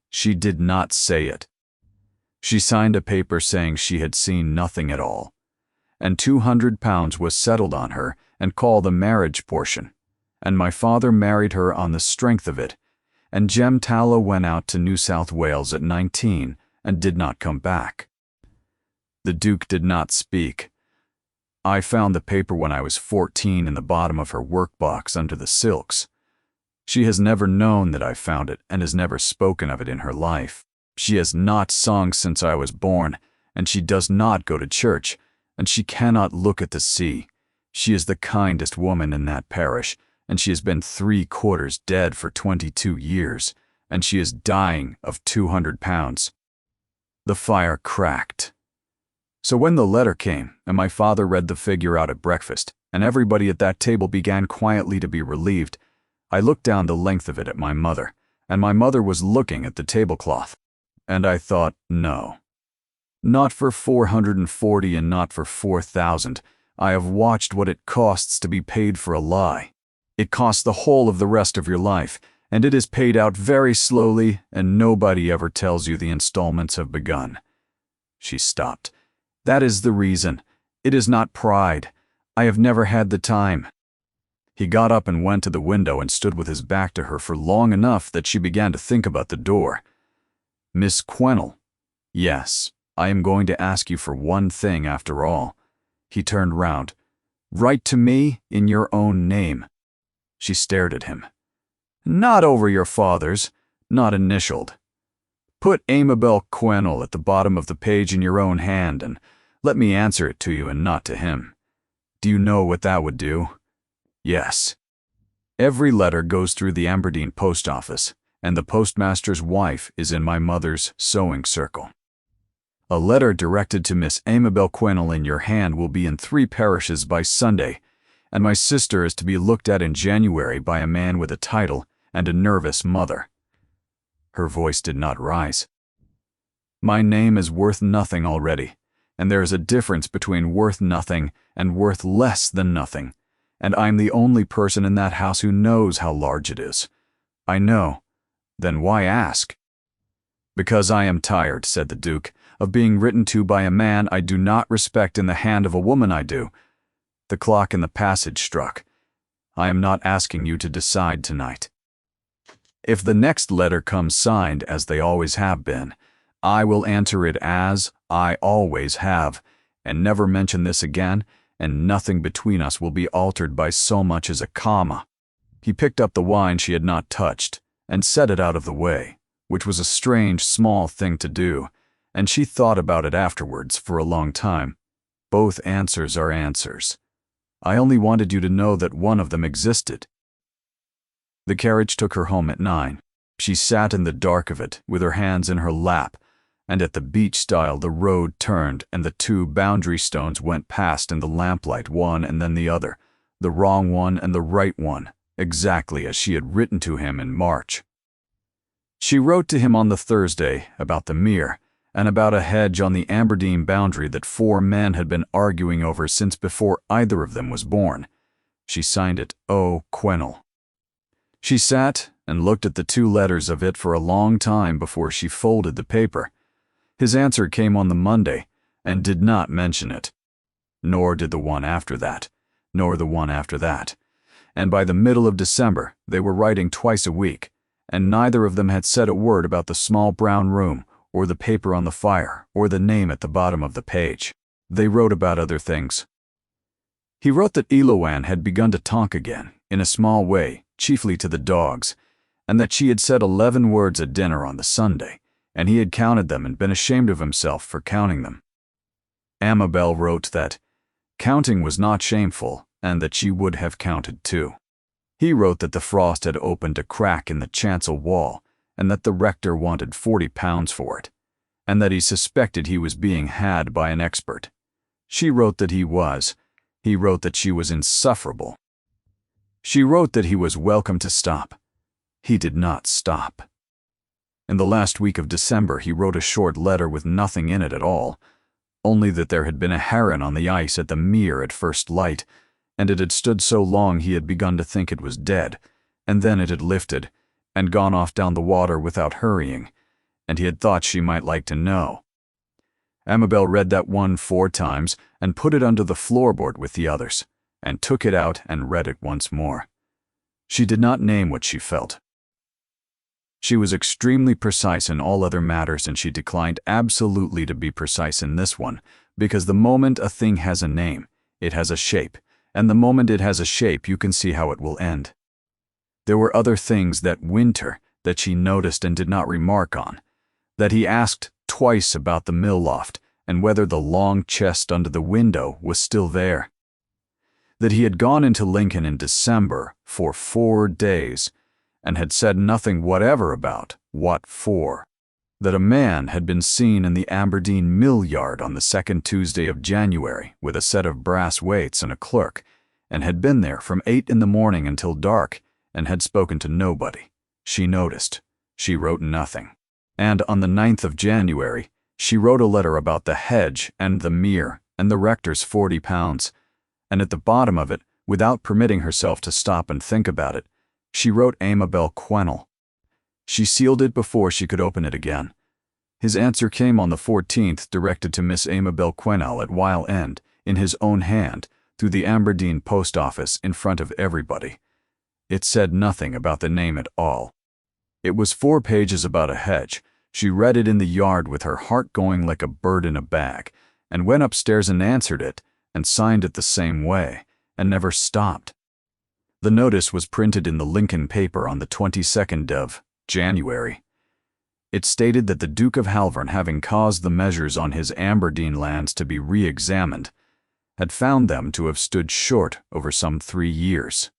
She did not say it. She signed a paper saying she had seen nothing at all, and £200 was settled on her and called the marriage portion, and my father married her on the strength of it, and Jem Tallow went out to New South Wales at 19 and did not come back. The Duke did not speak. I found the paper when I was 14 in the bottom of her workbox under the silks. She has never known that I found it and has never spoken of it in her life. She has not sung since I was born, and she does not go to church, and she cannot look at the sea. She is the kindest woman in that parish, and she has been 3/4 dead for 22 years, and she is dying of £200. The fire cracked. So when the letter came, and my father read the figure out at breakfast, and everybody at that table began quietly to be relieved, I looked down the length of it at my mother, and my mother was looking at the tablecloth. And I thought, no. Not for 440 and not for 4,000. I have watched what it costs to be paid for a lie. It costs the whole of the rest of your life, and it is paid out very slowly, and nobody ever tells you the installments have begun. She stopped. That is the reason. It is not pride. I have never had the time. He got up and went to the window and stood with his back to her for long enough that she began to think about the door. Miss Quennell, yes, I am going to ask you for one thing after all. He turned round. Write to me in your own name. She stared at him. Not over your father's, not initialed. Put Amabel Quennell at the bottom of the page in your own hand and let me answer it to you and not to him. Do you know what that would do? Yes. Every letter goes through the Aberdeen post office, and the postmaster's wife is in my mother's sewing circle. A letter directed to Miss Amabel Quennell in your hand will be in 3 parishes by Sunday, and my sister is to be looked at in January by a man with a title and a nervous mother. Her voice did not rise. My name is worth nothing already, and there is a difference between worth nothing and worth less than nothing, and I'm the only person in that house who knows how large it is. I know. Then why ask? Because I am tired, said the Duke, of being written to by a man I do not respect in the hand of a woman I do. The clock in the passage struck. I am not asking you to decide tonight. If the next letter comes signed, as they always have been, I will answer it as I always have, and never mention this again, and nothing between us will be altered by so much as a comma. He picked up the wine she had not touched, and set it out of the way, which was a strange, small thing to do, and she thought about it afterwards for a long time. Both answers are answers. I only wanted you to know that one of them existed. The carriage took her home at 9. She sat in the dark of it, with her hands in her lap, and at the beach stile the road turned and the 2 boundary stones went past in the lamplight, one and then the other, the wrong one and the right one, exactly as she had written to him in March. She wrote to him on the Thursday about the mere, and about a hedge on the Aberdeen boundary that 4 men had been arguing over since before either of them was born. She signed it O. Quennell. She sat and looked at the 2 letters of it for a long time before she folded the paper. His answer came on the Monday, and did not mention it. Nor did the one after that, nor the one after that. And by the middle of December, they were writing twice a week, and neither of them had said a word about the small brown room, or the paper on the fire, or the name at the bottom of the page. They wrote about other things. He wrote that Eloanne had begun to talk again, in a small way, chiefly to the dogs, and that she had said 11 words at dinner on the Sunday, and he had counted them and been ashamed of himself for counting them. Amabel wrote that counting was not shameful, and that she would have counted too. He wrote that the frost had opened a crack in the chancel wall, and that the rector wanted £40 for it, and that he suspected he was being had by an expert. She wrote that he was. He wrote that she was insufferable. She wrote that he was welcome to stop. He did not stop. In the last week of December, he wrote a short letter with nothing in it at all, only that there had been a heron on the ice at the mere at first light, and it had stood so long he had begun to think it was dead, and then it had lifted and gone off down the water without hurrying, and he had thought she might like to know. Amabel read that one 4 times and put it under the floorboard with the others, and took it out and read it once more. She did not name what she felt. She was extremely precise in all other matters, and she declined absolutely to be precise in this one, because the moment a thing has a name, it has a shape, and the moment it has a shape, you can see how it will end. There were other things that winter that she noticed and did not remark on, that he asked twice about the mill loft and whether the long chest under the window was still there, that he had gone into Lincoln in December for 4 days and had said nothing whatever about what for, that a man had been seen in the Aberdeen mill yard on the 2nd Tuesday of January with a set of brass weights and a clerk, and had been there from 8 in the morning until dark, and had spoken to nobody. She noticed. She wrote nothing. And on the 9th of January, she wrote a letter about the hedge and the mere and the rector's £40, and at the bottom of it, without permitting herself to stop and think about it, she wrote Amabel Quennell. She sealed it before she could open it again. His answer came on the 14th, directed to Miss Amabel Quennell at Weil End, in his own hand, through the Aberdeen post office in front of everybody. It said nothing about the name at all. It was 4 pages about a hedge. She read it in the yard with her heart going like a bird in a bag, and went upstairs and answered it, and signed it the same way, and never stopped. The notice was printed in the Lincoln paper on the 22nd of January. It stated that the Duke of Halvern, having caused the measures on his Aberdeen lands to be re-examined, had found them to have stood short over some 3 years.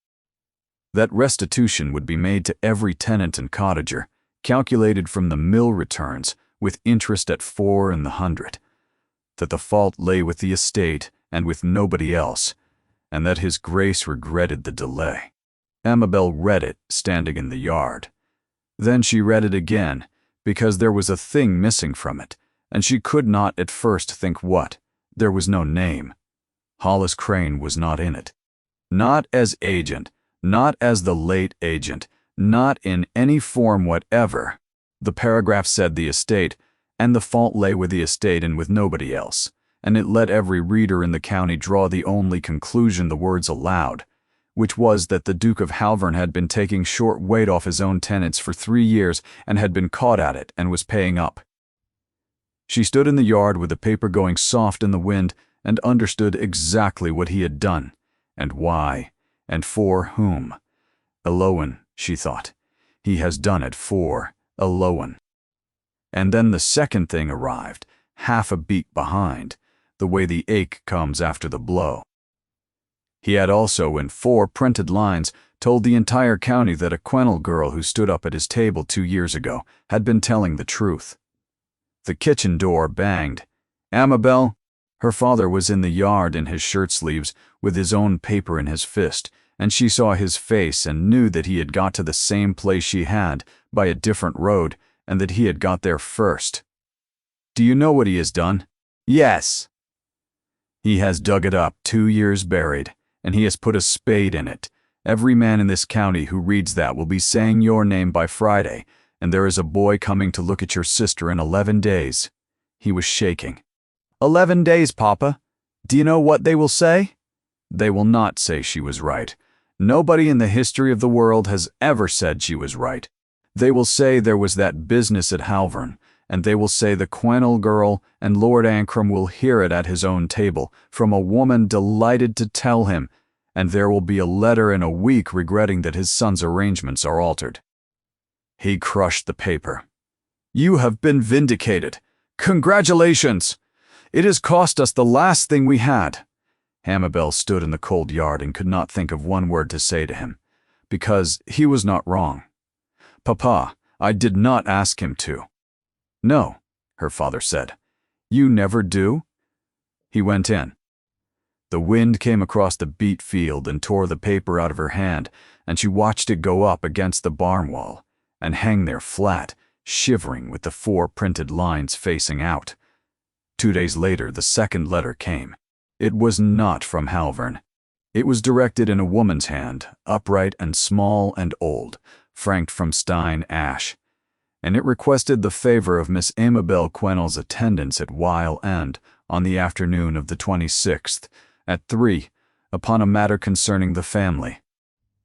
That restitution would be made to every tenant and cottager, calculated from the mill returns, with interest at 4 in the 100. That the fault lay with the estate and with nobody else, and that his grace regretted the delay. Amabel read it, standing in the yard. Then she read it again, because there was a thing missing from it, and she could not at first think what. There was no name. Hollis Crane was not in it. Not as agent, not as the late agent, not in any form whatever. The paragraph said the estate, and the fault lay with the estate and with nobody else, and it let every reader in the county draw the only conclusion the words allowed, which was that the Duke of Halvern had been taking short weight off his own tenants for 3 years and had been caught at it and was paying up. She stood in the yard with the paper going soft in the wind and understood exactly what he had done, and why, and for whom. Eloan, she thought. He has done it for Eloan. And then the second thing arrived, half a beat behind, the way the ache comes after the blow. He had also, in 4 printed lines, told the entire county that a Quennell girl who stood up at his table 2 years ago had been telling the truth. The kitchen door banged. Amabel? Her father was in the yard in his shirt sleeves, with his own paper in his fist, and she saw his face and knew that he had got to the same place she had, by a different road, and that he had got there first. Do you know what he has done? Yes. He has dug it up, 2 years buried, and he has put a spade in it. Every man in this county who reads that will be saying your name by Friday, and there is a boy coming to look at your sister in 11 days. He was shaking. 11 days, Papa. Do you know what they will say? They will not say she was right. Nobody in the history of the world has ever said she was right. They will say there was that business at Halvern, and they will say the Quennell girl, and Lord Ancram will hear it at his own table, from a woman delighted to tell him, and there will be a letter in a week regretting that his son's arrangements are altered. He crushed the paper. You have been vindicated. Congratulations! It has cost us the last thing we had. Amabel stood in the cold yard and could not think of one word to say to him, because he was not wrong. Papa, I did not ask him to. No, her father said. You never do? He went in. The wind came across the beet field and tore the paper out of her hand, and she watched it go up against the barn wall and hang there flat, shivering with the 4 printed lines facing out. 2 days later, the second letter came. It was not from Halvern. It was directed in a woman's hand, upright and small and old, franked from Stein ash, and it requested the favor of Miss Amabel Quennell's attendance at Weil End on the afternoon of the 26th, at 3, upon a matter concerning the family.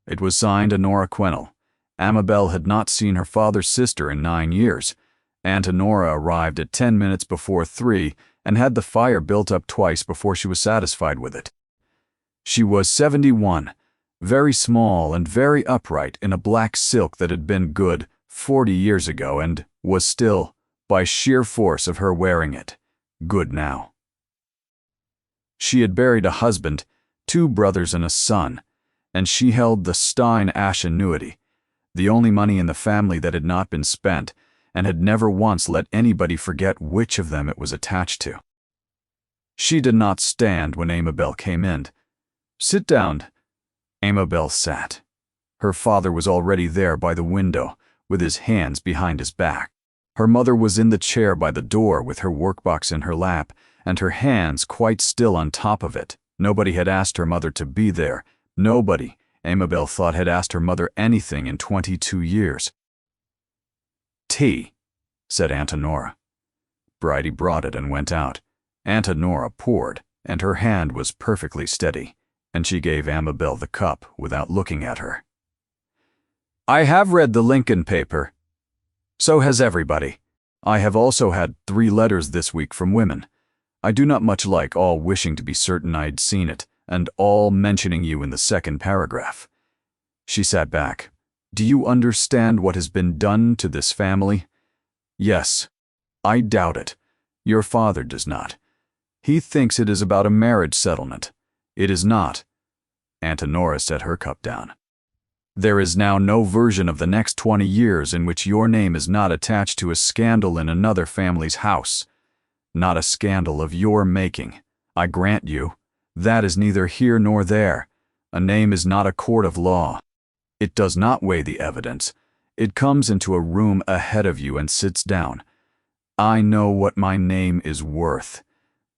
It was signed Honora Quennell. Amabel had not seen her father's sister in 9 years. Aunt Honora arrived at 10 minutes before 3 and had the fire built up twice before she was satisfied with it. She was 71, very small and very upright in a black silk that had been good 40 years ago and was still, by sheer force of her wearing it, good now. She had buried a husband, 2 brothers and a son, and she held the Stein Ash annuity, the only money in the family that had not been spent, and had never once let anybody forget which of them it was attached to. She did not stand when Amabel came in. "Sit down." Amabel sat. Her father was already there by the window, with his hands behind his back. Her mother was in the chair by the door with her workbox in her lap, and her hands quite still on top of it. Nobody had asked her mother to be there. Nobody, Amabel thought, had asked her mother anything in 22 years. "Tea," said Aunt Honora. Bridie brought it and went out. Aunt Honora poured, and her hand was perfectly steady, and she gave Amabel the cup without looking at her. "I have read the Lincoln paper. So has everybody. I have also had 3 letters this week from women. I do not much like all wishing to be certain I had seen it, and all mentioning you in the second paragraph." She sat back. "Do you understand what has been done to this family?" "Yes." "I doubt it. Your father does not. He thinks it is about a marriage settlement. It is not." Aunt Honora set her cup down. "There is now no version of the next 20 years in which your name is not attached to a scandal in another family's house. Not a scandal of your making, I grant you. That is neither here nor there. A name is not a court of law. It does not weigh the evidence. It comes into a room ahead of you and sits down. I know what my name is worth.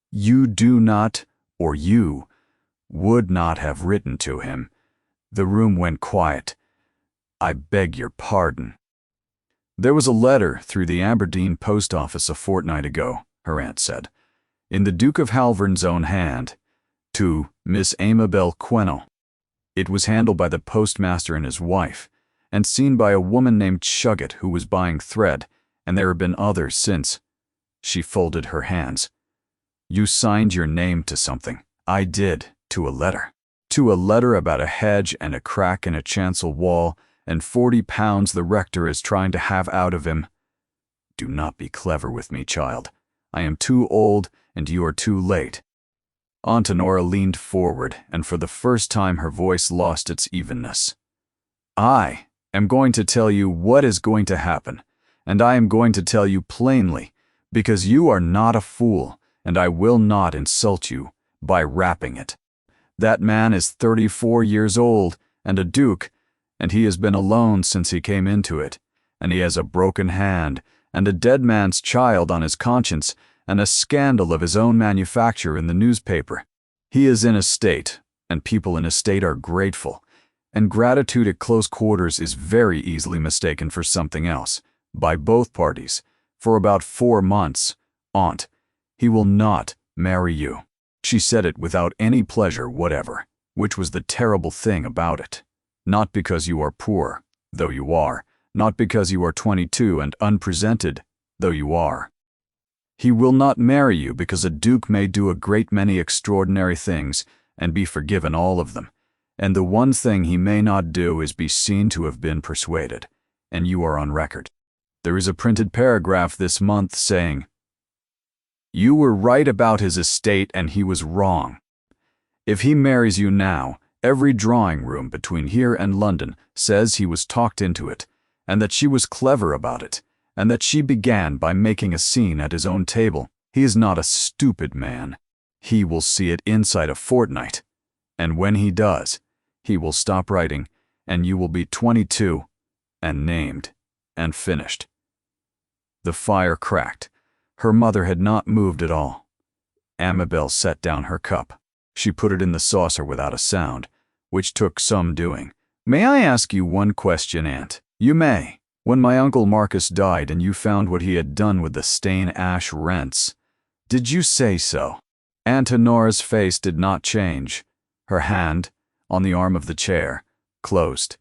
You do not, or you would not have written to him." The room went quiet. "I beg your pardon." "There was a letter through the Aberdeen post office a fortnight ago," her aunt said, "in the Duke of Halvern's own hand, to Miss Amabel Quennell. It was handled by the postmaster and his wife, and seen by a woman named Chuggett who was buying thread, and there have been others since." She folded her hands. "You signed your name to something." "I did, to a letter. To a letter about a hedge and a crack in a chancel wall, and 40 pounds the rector is trying to have out of him." "Do not be clever with me, child. I am too old, and you are too late." Aunt Honora leaned forward, and for the first time her voice lost its evenness. "I am going to tell you what is going to happen, and I am going to tell you plainly, because you are not a fool, and I will not insult you by wrapping it. That man is 34 years old, and a duke, and he has been alone since he came into it, and he has a broken hand, and a dead man's child on his conscience, and a scandal of his own manufacture in the newspaper. He is in a state, and people in a state are grateful, and gratitude at close quarters is very easily mistaken for something else, by both parties, for about 4 months. Aunt, he will not marry you." She said it without any pleasure whatever, which was the terrible thing about it. "Not because you are poor, though you are, not because you are 22 and unpresented, though you are. He will not marry you because a duke may do a great many extraordinary things and be forgiven all of them, and the one thing he may not do is be seen to have been persuaded, and you are on record. There is a printed paragraph this month saying, 'You were right about his estate and he was wrong. If he marries you now, every drawing room between here and London says he was talked into it, and that she was clever about it, and that she began by making a scene at his own table. He is not a stupid man. He will see it inside a fortnight, and when he does, he will stop writing, and you will be 22, and named, and finished.'" The fire cracked. Her mother had not moved at all. Amabel set down her cup. She put it in the saucer without a sound, which took some doing. "May I ask you one question, Aunt?" "You may. When my Uncle Marcus died and you found what he had done with the Stain Ash rents, did you say so?" Aunt Honora's face did not change. Her hand, on the arm of the chair, closed.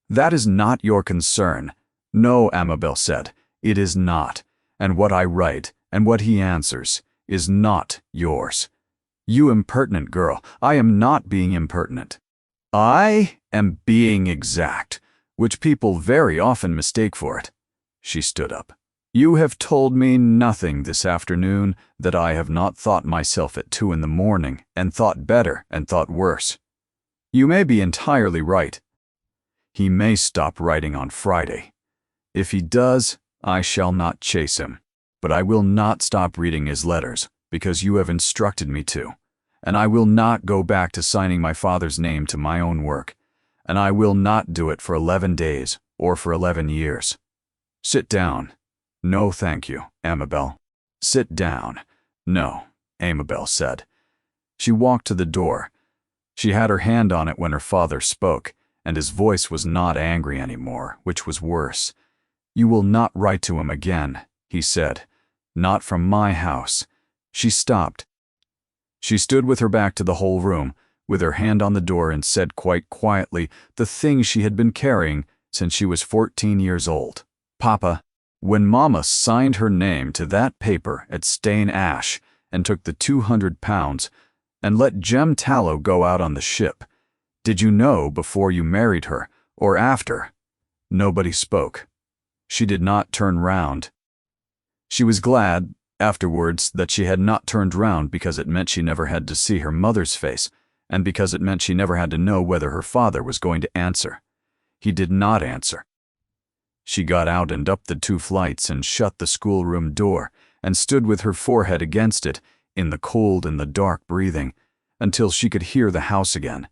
"That is not your concern." "No," Amabel said, "it is not. And what I write, and what he answers, is not yours." "You impertinent girl." "I am not being impertinent. I am being exact, which people very often mistake for it." She stood up. "You have told me nothing this afternoon that I have not thought myself at 2 in the morning, and thought better and thought worse. You may be entirely right. He may stop writing on Friday. If he does, I shall not chase him. But I will not stop reading his letters, because you have instructed me to. And I will not go back to signing my father's name to my own work. And I will not do it for 11 days or for 11 years. Sit down." "No, thank you, Amabel." "Sit down." "No," Amabel said. She walked to the door. She had her hand on it when her father spoke, and his voice was not angry anymore, which was worse. "You will not write to him again," he said. "Not from my house." She stopped. She stood with her back to the whole room, with her hand on the door, and said quite quietly the thing she had been carrying since she was 14 years old. "Papa, when Mama signed her name to that paper at Stain Ash and took the £200 and let Jem Tallow go out on the ship, did you know before you married her, or after?" Nobody spoke. She did not turn round. She was glad, afterwards, that she had not turned round, because it meant she never had to see her mother's face, and because it meant she never had to know whether her father was going to answer. He did not answer. She got out and up the 2 flights and shut the schoolroom door, and stood with her forehead against it, in the cold and the dark breathing, until she could hear the house again.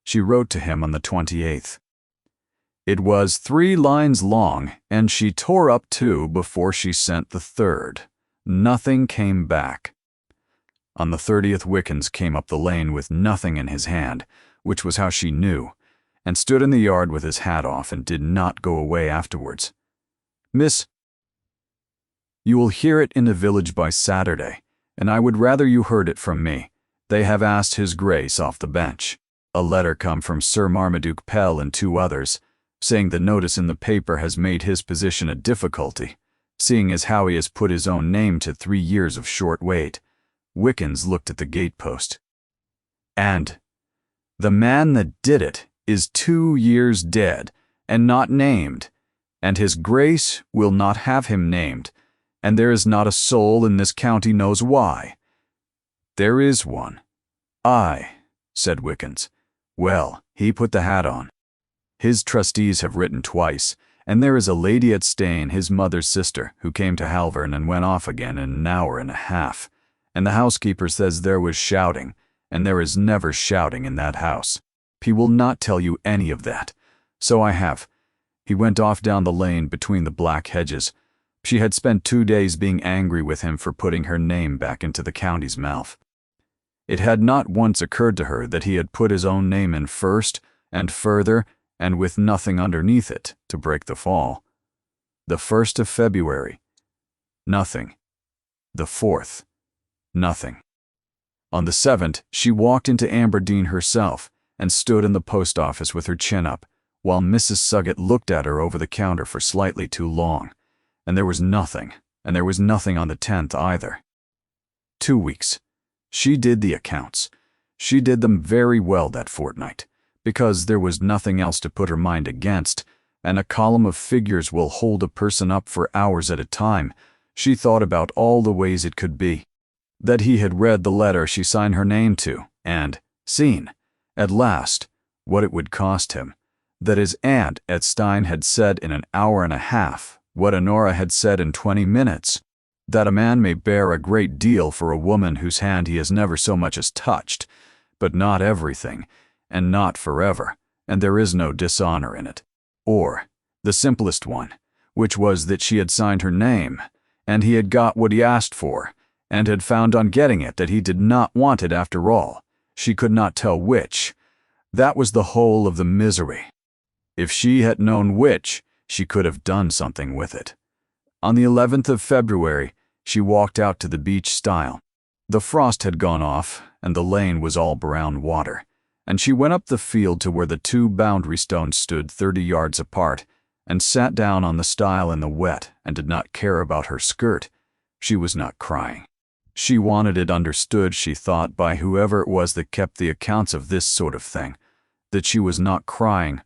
She wrote to him on the 28th. It was 3 lines long, and she tore up 2 before she sent the 3rd. Nothing came back. On the 30th, Wickens came up the lane with nothing in his hand, which was how she knew, and stood in the yard with his hat off and did not go away afterwards. "Miss, you will hear it in the village by Saturday, and I would rather you heard it from me. They have asked His Grace off the bench." A letter come from Sir Marmaduke Pell and 2 others, saying the notice in the paper has made his position a difficulty, seeing as how he has put his own name to 3 years of short wait. Wickens looked at the gatepost. "And the man that did it is 2 years dead, and not named, and His Grace will not have him named, and there is not a soul in this county knows why." "There is one." "Aye," said Wickens. "Well, he put the hat on. His trustees have written twice, and there is a lady at Stain, his mother's sister, who came to Halvern and went off again in an hour and a half, and the housekeeper says there was shouting, and there is never shouting in that house. He will not tell you any of that. So I have. He went off down the lane between the black hedges. She had spent 2 days being angry with him for putting her name back into the county's mouth. It had not once occurred to her that he had put his own name in first, and further, and with nothing underneath it to break the fall. The 1st of February, nothing. The 4th, nothing. On the 7th, she walked into Aberdeen herself, and stood in the post office with her chin up, while Mrs. Suggett looked at her over the counter for slightly too long, and there was nothing on the 10th either. 2 weeks. She did the accounts. She did them very well that fortnight, because there was nothing else to put her mind against, and a column of figures will hold a person up for hours at a time. She thought about all the ways it could be. That he had read the letter she signed her name to, and seen, at last, what it would cost him. That his aunt at Stein had said in an hour and a half what Honora had said in 20 minutes. That a man may bear a great deal for a woman whose hand he has never so much as touched, but not everything, and not forever, and there is no dishonor in it. Or, the simplest one, which was that she had signed her name, and he had got what he asked for, and had found on getting it that he did not want it after all. She could not tell which. That was the whole of the misery. If she had known which, she could have done something with it. On the 11th of February, she walked out to the beach stile. The frost had gone off, and the lane was all brown water, and she went up the field to where the two boundary stones stood 30 yards apart, and sat down on the stile in the wet and did not care about her skirt. She was not crying. She wanted it understood, she thought, by whoever it was that kept the accounts of this sort of thing, that she was not crying.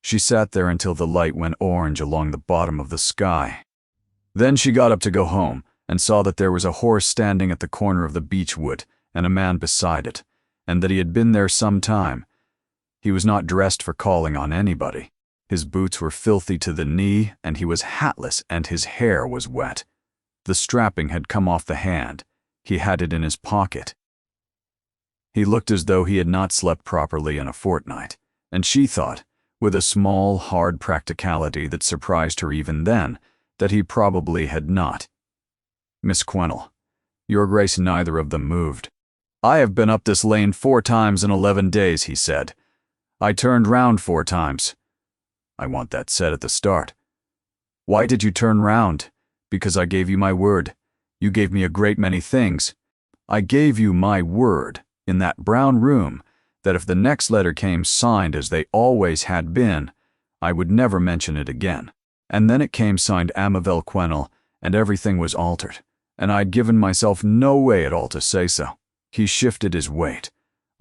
She sat there until the light went orange along the bottom of the sky. Then she got up to go home and saw that there was a horse standing at the corner of the beech wood and a man beside it, and that he had been there some time. He was not dressed for calling on anybody. His boots were filthy to the knee, and he was hatless, and his hair was wet. The strapping had come off the hand. He had it in his pocket. He looked as though he had not slept properly in a fortnight, and she thought, with a small, hard practicality that surprised her even then, that he probably had not. "Miss Quennell, your Grace, neither of them moved. I have been up this lane 4 times in 11 days, he said. I turned round 4 times. I want that said at the start. Why did you turn round? Because I gave you my word. You gave me a great many things. I gave you my word, in that brown room, that if the next letter came signed as they always had been, I would never mention it again. And then it came signed Amabel Quennell, and everything was altered, and I'd given myself no way at all to say so." He shifted his weight.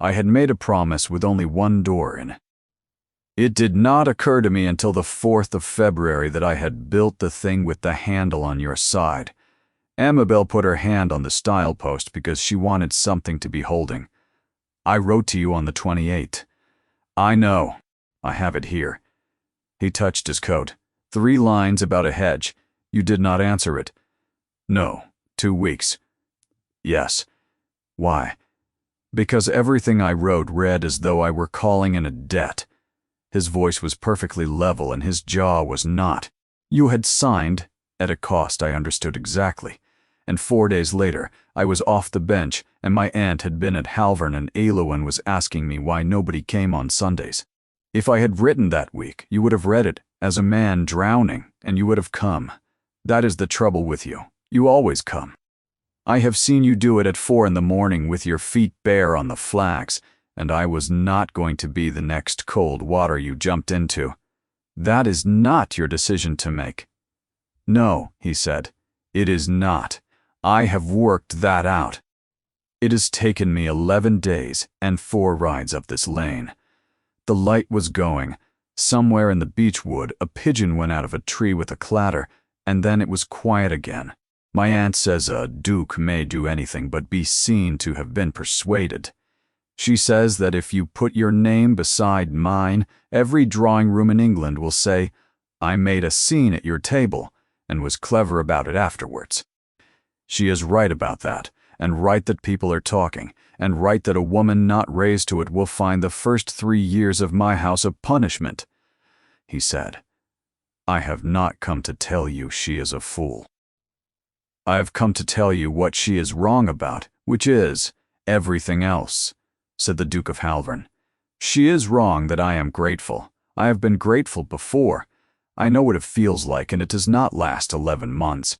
"I had made a promise with only one door in it. It did not occur to me until the 4th of February that I had built the thing with the handle on your side. Amabel put her hand on the stile post because she wanted something to be holding. I wrote to you on the 28th. I know. I have it here." He touched his coat. 3 lines about a hedge. You did not answer it. No, 2 weeks. Yes. Why? Because everything I wrote read as though I were calling in a debt. His voice was perfectly level and his jaw was not. You had signed, at a cost I understood exactly, and 4 days later I was off the bench and my aunt had been at Halvern and Ailewen was asking me why nobody came on Sundays. If I had written that week, you would have read it as a man drowning, and you would have come. That is the trouble with you. You always come. I have seen you do it at 4 in the morning with your feet bare on the flags, and I was not going to be the next cold water you jumped into. That is not your decision to make." "No," he said, "it is not. I have worked that out. It has taken me 11 days and 4 rides up this lane." The light was going. Somewhere in the beech wood, a pigeon went out of a tree with a clatter, and then it was quiet again. My aunt says a duke may do anything but be seen to have been persuaded. She says that if you put your name beside mine, every drawing room in England will say, "I made a scene at your table," and was clever about it afterwards. She is right about that, and right that people are talking, and right that a woman not raised to it will find the first 3 years of my house a punishment. He said, "I have not come to tell you she is a fool. I have come to tell you what she is wrong about, which is everything else," said the Duke of Halvern. "She is wrong that I am grateful. I have been grateful before. I know what it feels like, and it does not last 11 months.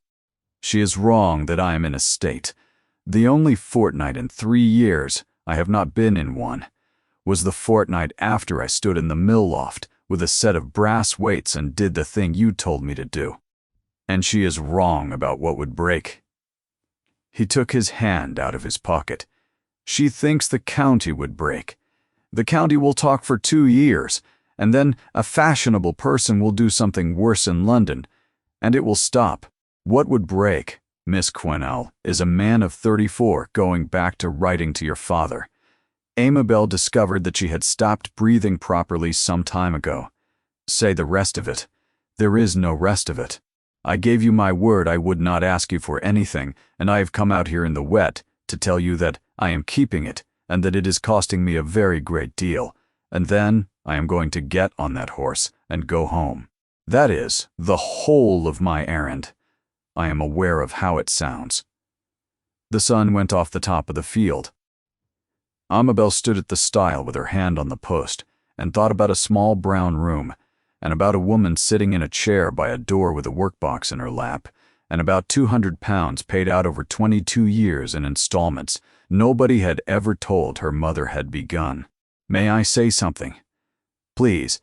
She is wrong that I am in a state. The only fortnight in 3 years, I have not been in one, was the fortnight after I stood in the mill loft with a set of brass weights and did the thing you told me to do. And she is wrong about what would break." He took his hand out of his pocket. "She thinks the county would break. The county will talk for 2 years, and then a fashionable person will do something worse in London, and it will stop. What would break, Miss Quennell, is a man of 34 going back to writing to your father. Amabel discovered that she had stopped breathing properly some time ago. Say the rest of it. There is no rest of it. I gave you my word I would not ask you for anything, and I have come out here in the wet to tell you that I am keeping it, and that it is costing me a very great deal, and then I am going to get on that horse and go home. That is the whole of my errand. I am aware of how it sounds." The sun went off the top of the field. Amabel stood at the stile with her hand on the post and thought about a small brown room, and about a woman sitting in a chair by a door with a workbox in her lap, and about £200 paid out over 22 years in installments nobody had ever told her mother had begun. May I say something? Please.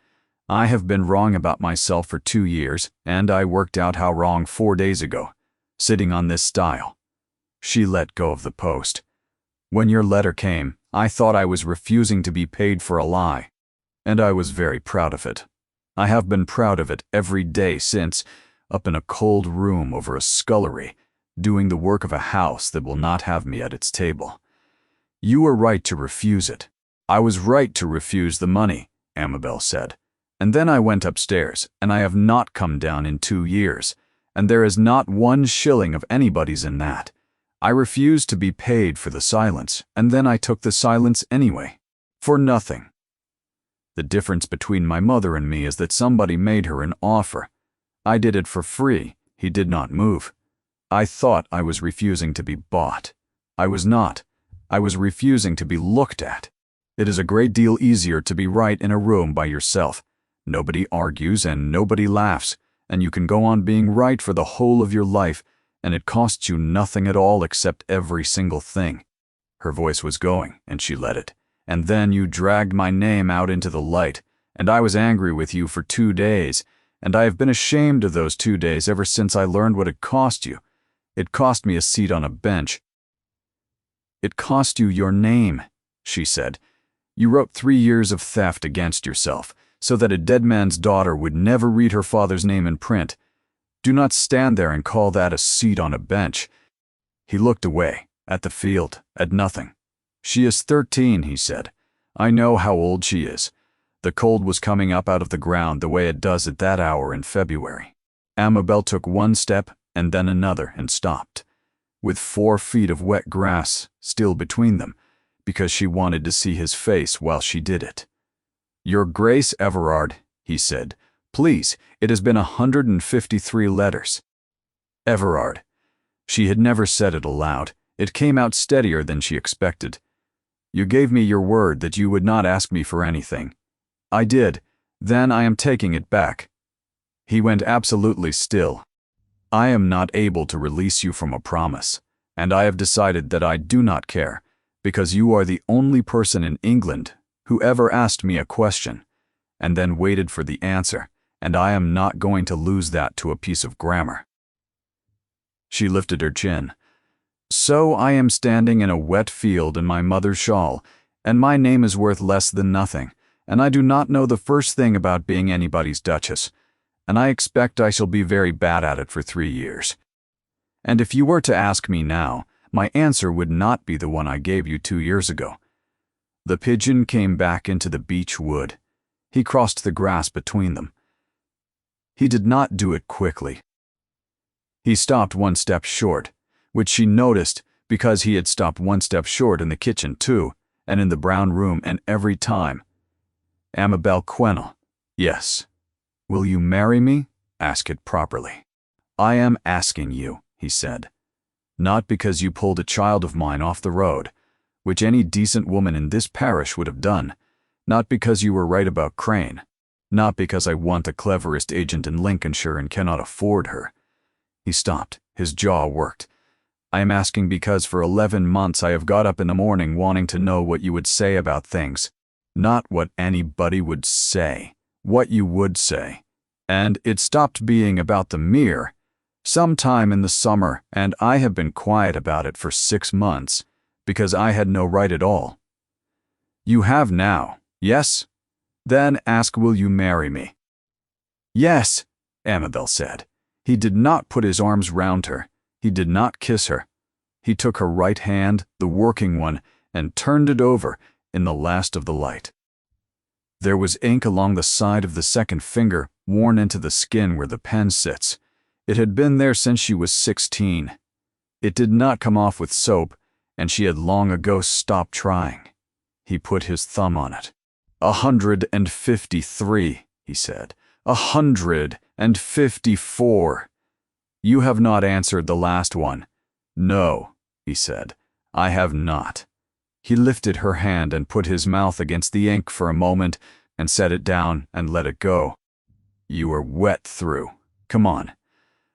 I have been wrong about myself for 2 years, and I worked out how wrong 4 days ago, sitting on this stile. She let go of the post. When your letter came, I thought I was refusing to be paid for a lie, and I was very proud of it. I have been proud of it every day since, up in a cold room over a scullery, doing the work of a house that will not have me at its table. You were right to refuse it. I was right to refuse the money, Amabel said. And then I went upstairs, and I have not come down in 2 years, and there is not 1 shilling of anybody's in that. I refused to be paid for the silence, and then I took the silence anyway. For nothing. The difference between my mother and me is that somebody made her an offer. I did it for free. He did not move. I thought I was refusing to be bought. I was not. I was refusing to be looked at. It is a great deal easier to be right in a room by yourself. Nobody argues and nobody laughs, and you can go on being right for the whole of your life, and it costs you nothing at all except every single thing. Her voice was going, and she let it. And then you dragged my name out into the light, and I was angry with you for 2 days, and I have been ashamed of those 2 days ever since I learned what it cost you. It cost me a seat on a bench. It cost you your name, she said. You wrote 3 years of theft against yourself, so that a dead man's daughter would never read her father's name in print. Do not stand there and call that a seat on a bench. He looked away, at the field, at nothing. She is 13, he said. I know how old she is. The cold was coming up out of the ground the way it does at that hour in February. Amabel took 1 step and then another and stopped, with 4 feet of wet grass still between them, because she wanted to see his face while she did it. Your Grace Everard, he said, please, it has been 153 letters. Everard. She had never said it aloud. It came out steadier than she expected. You gave me your word that you would not ask me for anything. I did. Then I am taking it back. He went absolutely still. I am not able to release you from a promise, and I have decided that I do not care, because you are the only person in England who ever asked me a question, and then waited for the answer, and I am not going to lose that to a piece of grammar. She lifted her chin. So I am standing in a wet field in my mother's shawl, and my name is worth less than nothing, and I do not know the first thing about being anybody's duchess, and I expect I shall be very bad at it for 3 years. And if you were to ask me now, my answer would not be the one I gave you 2 years ago. The pigeon came back into the beech wood. He crossed the grass between them. He did not do it quickly. He stopped 1 step short, which she noticed because he had stopped 1 step short in the kitchen too, and in the brown room, and every time. Amabel Quennell. Yes. Will you marry me? Ask it properly. I am asking you, he said. Not because you pulled a child of mine off the road, which any decent woman in this parish would have done. Not because you were right about Crane. Not because I want the cleverest agent in Lincolnshire and cannot afford her. He stopped. His jaw worked. I am asking because for 11 months I have got up in the morning wanting to know what you would say about things. Not what anybody would say. What you would say. And it stopped being about the mere. Sometime in the summer, and I have been quiet about it for 6 months, because I had no right at all. You have now, yes? Then ask, will you marry me? Yes, Amabel said. He did not put his arms round her. He did not kiss her. He took her right hand, the working one, and turned it over in the last of the light. There was ink along the side of the second finger, worn into the skin where the pen sits. It had been there since she was 16. It did not come off with soap, and she had long ago stopped trying. He put his thumb on it. 153, he said. 154. You have not answered the last one. No, he said. I have not. He lifted her hand and put his mouth against the ink for a moment and set it down and let it go. You are wet through. Come on.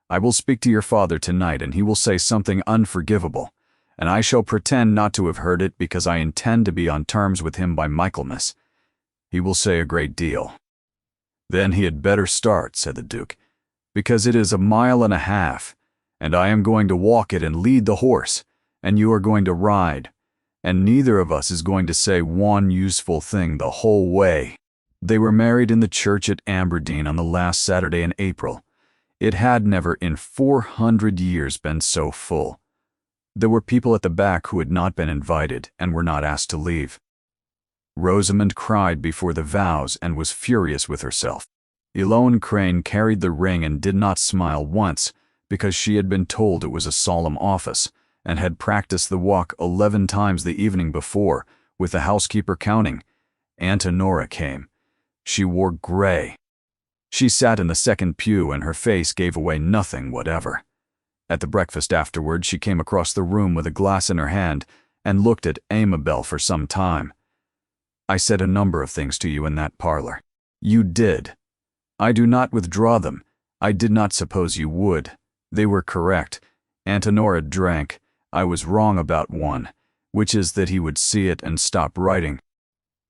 I will speak to your father tonight and he will say something unforgivable, and I shall pretend not to have heard it because I intend to be on terms with him by Michaelmas. He will say a great deal. Then he had better start, said the Duke, because it is 1.5 miles, and I am going to walk it and lead the horse, and you are going to ride, and neither of us is going to say one useful thing the whole way. They were married in the church at Aberdeen on the last Saturday in April. It had never in 400 years been so full. There were people at the back who had not been invited and were not asked to leave. Rosamond cried before the vows and was furious with herself. Elaine Crane carried the ring and did not smile once because she had been told it was a solemn office and had practiced the walk 11 times the evening before, with the housekeeper counting. Aunt Honora came. She wore gray. She sat in the second pew and her face gave away nothing whatever. At the breakfast afterward, she came across the room with a glass in her hand and looked at Amabel for some time. I said a number of things to you in that parlor. You did. I do not withdraw them. I did not suppose you would. They were correct. Aunt Honora drank. I was wrong about one, which is that he would see it and stop writing.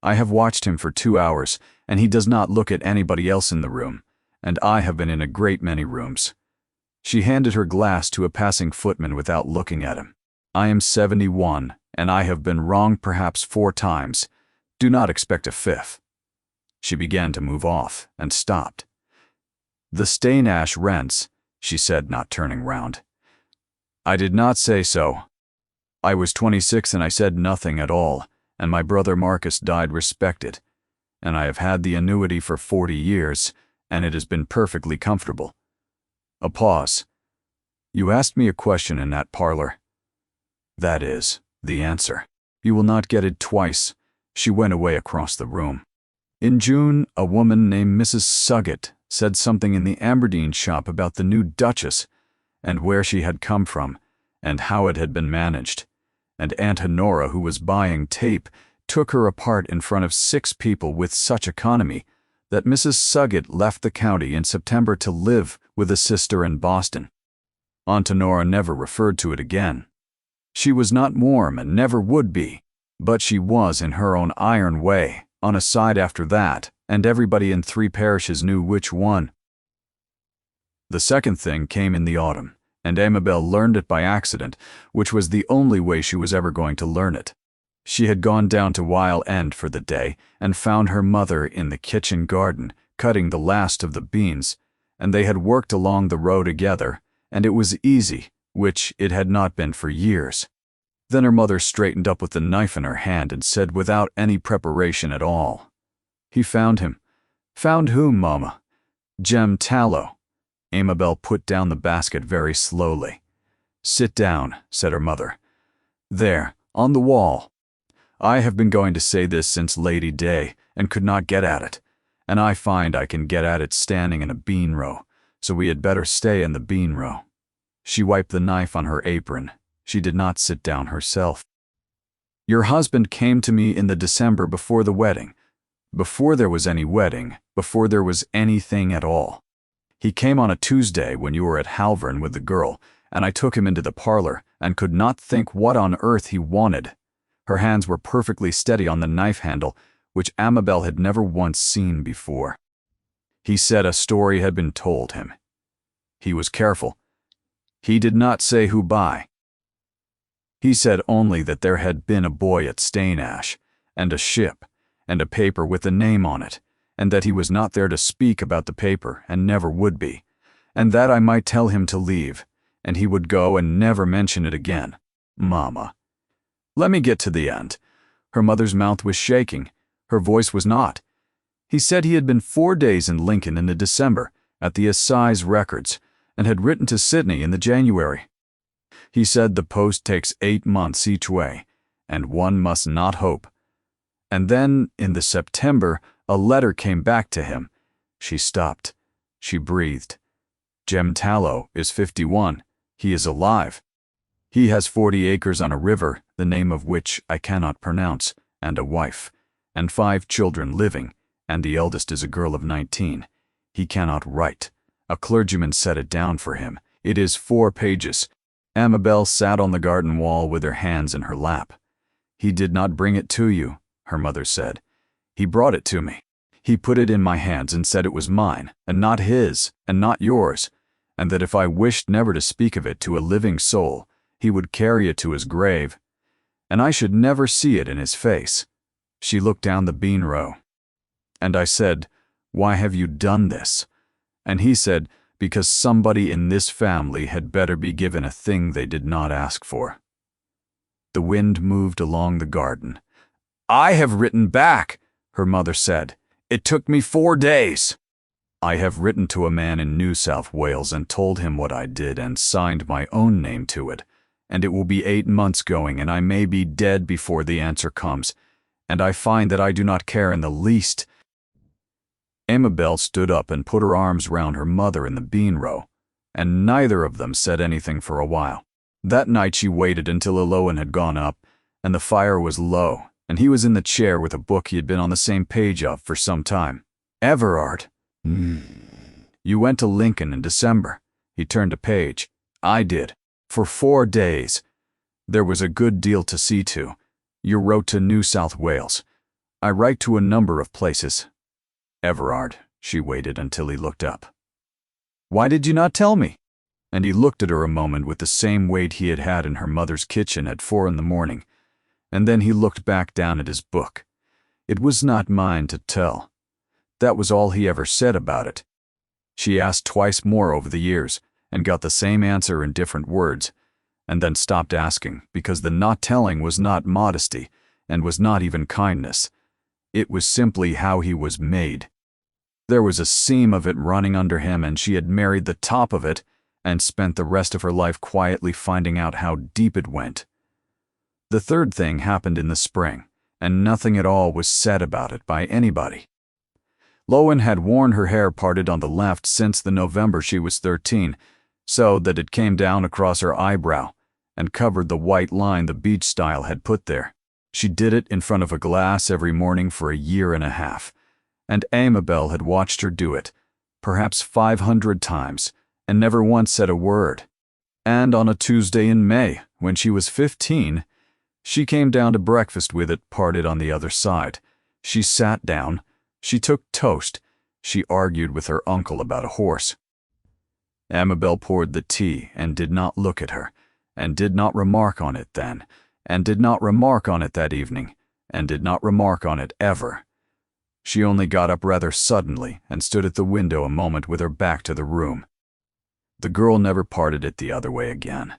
I have watched him for 2 hours, and he does not look at anybody else in the room, and I have been in a great many rooms. She handed her glass to a passing footman without looking at him. I am 71, and I have been wrong perhaps 4 times. Do not expect a 5th. She began to move off, and stopped. The Stainash rents, she said, not turning round. I did not say so. I was 26 and I said nothing at all, and my brother Marcus died respected, and I have had the annuity for 40 years, and it has been perfectly comfortable. A pause. You asked me a question in that parlor. That is the answer. You will not get it twice. She went away across the room. In June, a woman named Mrs. Suggett said something in the Aberdeen shop about the new Duchess, and where she had come from, and how it had been managed. And Aunt Honora, who was buying tape, took her apart in front of 6 people with such economy that Mrs. Suggett left the county in September to live with a sister in Boston. Aunt Honora never referred to it again. She was not warm and never would be, but she was in her own iron way, on a side after that, and everybody in 3 parishes knew which one. The second thing came in the autumn, and Amabel learned it by accident, which was the only way she was ever going to learn it. She had gone down to Weil End for the day and found her mother in the kitchen garden, cutting the last of the beans, and they had worked along the row together, and it was easy, which it had not been for years. Then her mother straightened up with the knife in her hand and said without any preparation at all, "He found him." "Found whom, Mama?" "Jem Tallow." Amabel put down the basket very slowly. "Sit down," said her mother. "There, on the wall. I have been going to say this since Lady Day, and could not get at it, and I find I can get at it standing in a bean row, so we had better stay in the bean row." She wiped the knife on her apron. She did not sit down herself. "Your husband came to me in the December before the wedding. Before there was any wedding, before there was anything at all. He came on a Tuesday when you were at Halvern with the girl, and I took him into the parlor and could not think what on earth he wanted." Her hands were perfectly steady on the knife handle, which Amabel had never once seen before. "He said a story had been told him. He was careful. He did not say who by. He said only that there had been a boy at Stainash, and a ship, and a paper with a name on it, and that he was not there to speak about the paper and never would be, and that I might tell him to leave, and he would go and never mention it again. Mama. Let me get to the end." Her mother's mouth was shaking. Her voice was not. "He said he had been 4 days in Lincoln in the December, at the Assize Records, and had written to Sydney in the January. He said the post takes 8 months each way, and one must not hope. And then, in the September, a letter came back to him." She stopped. She breathed. "Jem Tallow is 51. He is alive. He has 40 acres on a river, the name of which I cannot pronounce, and a wife, and 5 children living, and the eldest is a girl of 19. He cannot write. A clergyman set it down for him. It is 4 pages. Amabel sat on the garden wall with her hands in her lap. He did not bring it to you, her mother said. He brought it to me. He put it in my hands and said it was mine, and not his, and not yours, and that if I wished never to speak of it to a living soul, he would carry it to his grave, and I should never see it in his face. She looked down the bean row. And I said, "Why have you done this?" And he said, "Because somebody in this family had better be given a thing they did not ask for." The wind moved along the garden. "I have written back," her mother said. "It took me 4 days. I have written to a man in New South Wales and told him what I did and signed my own name to it, and it will be 8 months going, and I may be dead before the answer comes, and I find that I do not care in the least." Amabel stood up and put her arms round her mother in the bean row, and neither of them said anything for a while. That night she waited until Eloan had gone up, and the fire was low, and he was in the chair with a book he had been on the same page of for some time. "Everard, you went to Lincoln in December." He turned a page. "I did. For 4 days. There was a good deal to see to. You wrote to New South Wales. I write to a number of places." "Everard," she waited until he looked up. "Why did you not tell me?" And he looked at her a moment with the same wait he had had in her mother's kitchen at 4 in the morning, and then he looked back down at his book. "It was not mine to tell." That was all he ever said about it. She asked twice more over the years, and got the same answer in different words, and then stopped asking, because the not telling was not modesty, and was not even kindness. It was simply how he was made. There was a seam of it running under him, and she had married the top of it, and spent the rest of her life quietly finding out how deep it went. The third thing happened in the spring, and nothing at all was said about it by anybody. Loan had worn her hair parted on the left since the November she was 13, so that it came down across her eyebrow and covered the white line the beach style had put there. She did it in front of a glass every morning for a year and a half, and Amabel had watched her do it, perhaps 500 times, and never once said a word. And on a Tuesday in May, when she was 15, she came down to breakfast with it parted on the other side. She sat down, she took toast, she argued with her uncle about a horse. Amabel poured the tea and did not look at her, and did not remark on it then, and did not remark on it that evening, and did not remark on it ever. She only got up rather suddenly and stood at the window a moment with her back to the room. The girl never parted it the other way again.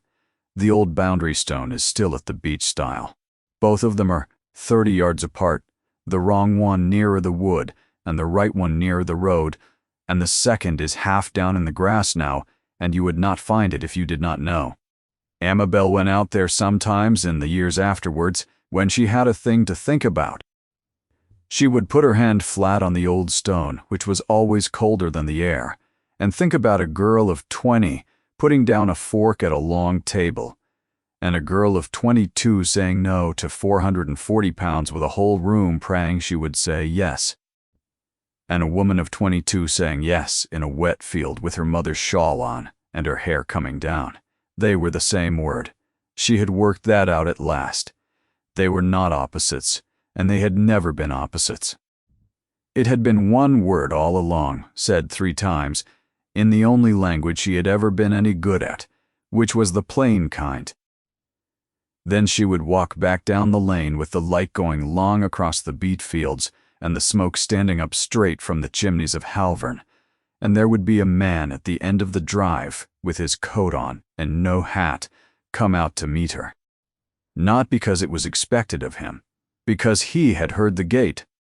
The old boundary stone is still at the beach stile. Both of them are 30 yards apart, the wrong one nearer the wood and the right one nearer the road, and the second is half down in the grass now, and you would not find it if you did not know. Amabel went out there sometimes in the years afterwards when she had a thing to think about. She would put her hand flat on the old stone, which was always colder than the air, and think about a girl of 20 putting down a fork at a long table, and a girl of 22 saying no to 440 pounds with a whole room praying she would say yes, and a woman of 22 saying yes in a wet field with her mother's shawl on and her hair coming down. They were the same word. She had worked that out at last. They were not opposites, and they had never been opposites. It had been one word all along, said 3 times, in the only language she had ever been any good at, which was the plain kind. Then she would walk back down the lane with the light going long across the beet fields and the smoke standing up straight from the chimneys of Halvern, and there would be a man at the end of the drive with his coat on and no hat come out to meet her. Not because it was expected of him, because he had heard the gate,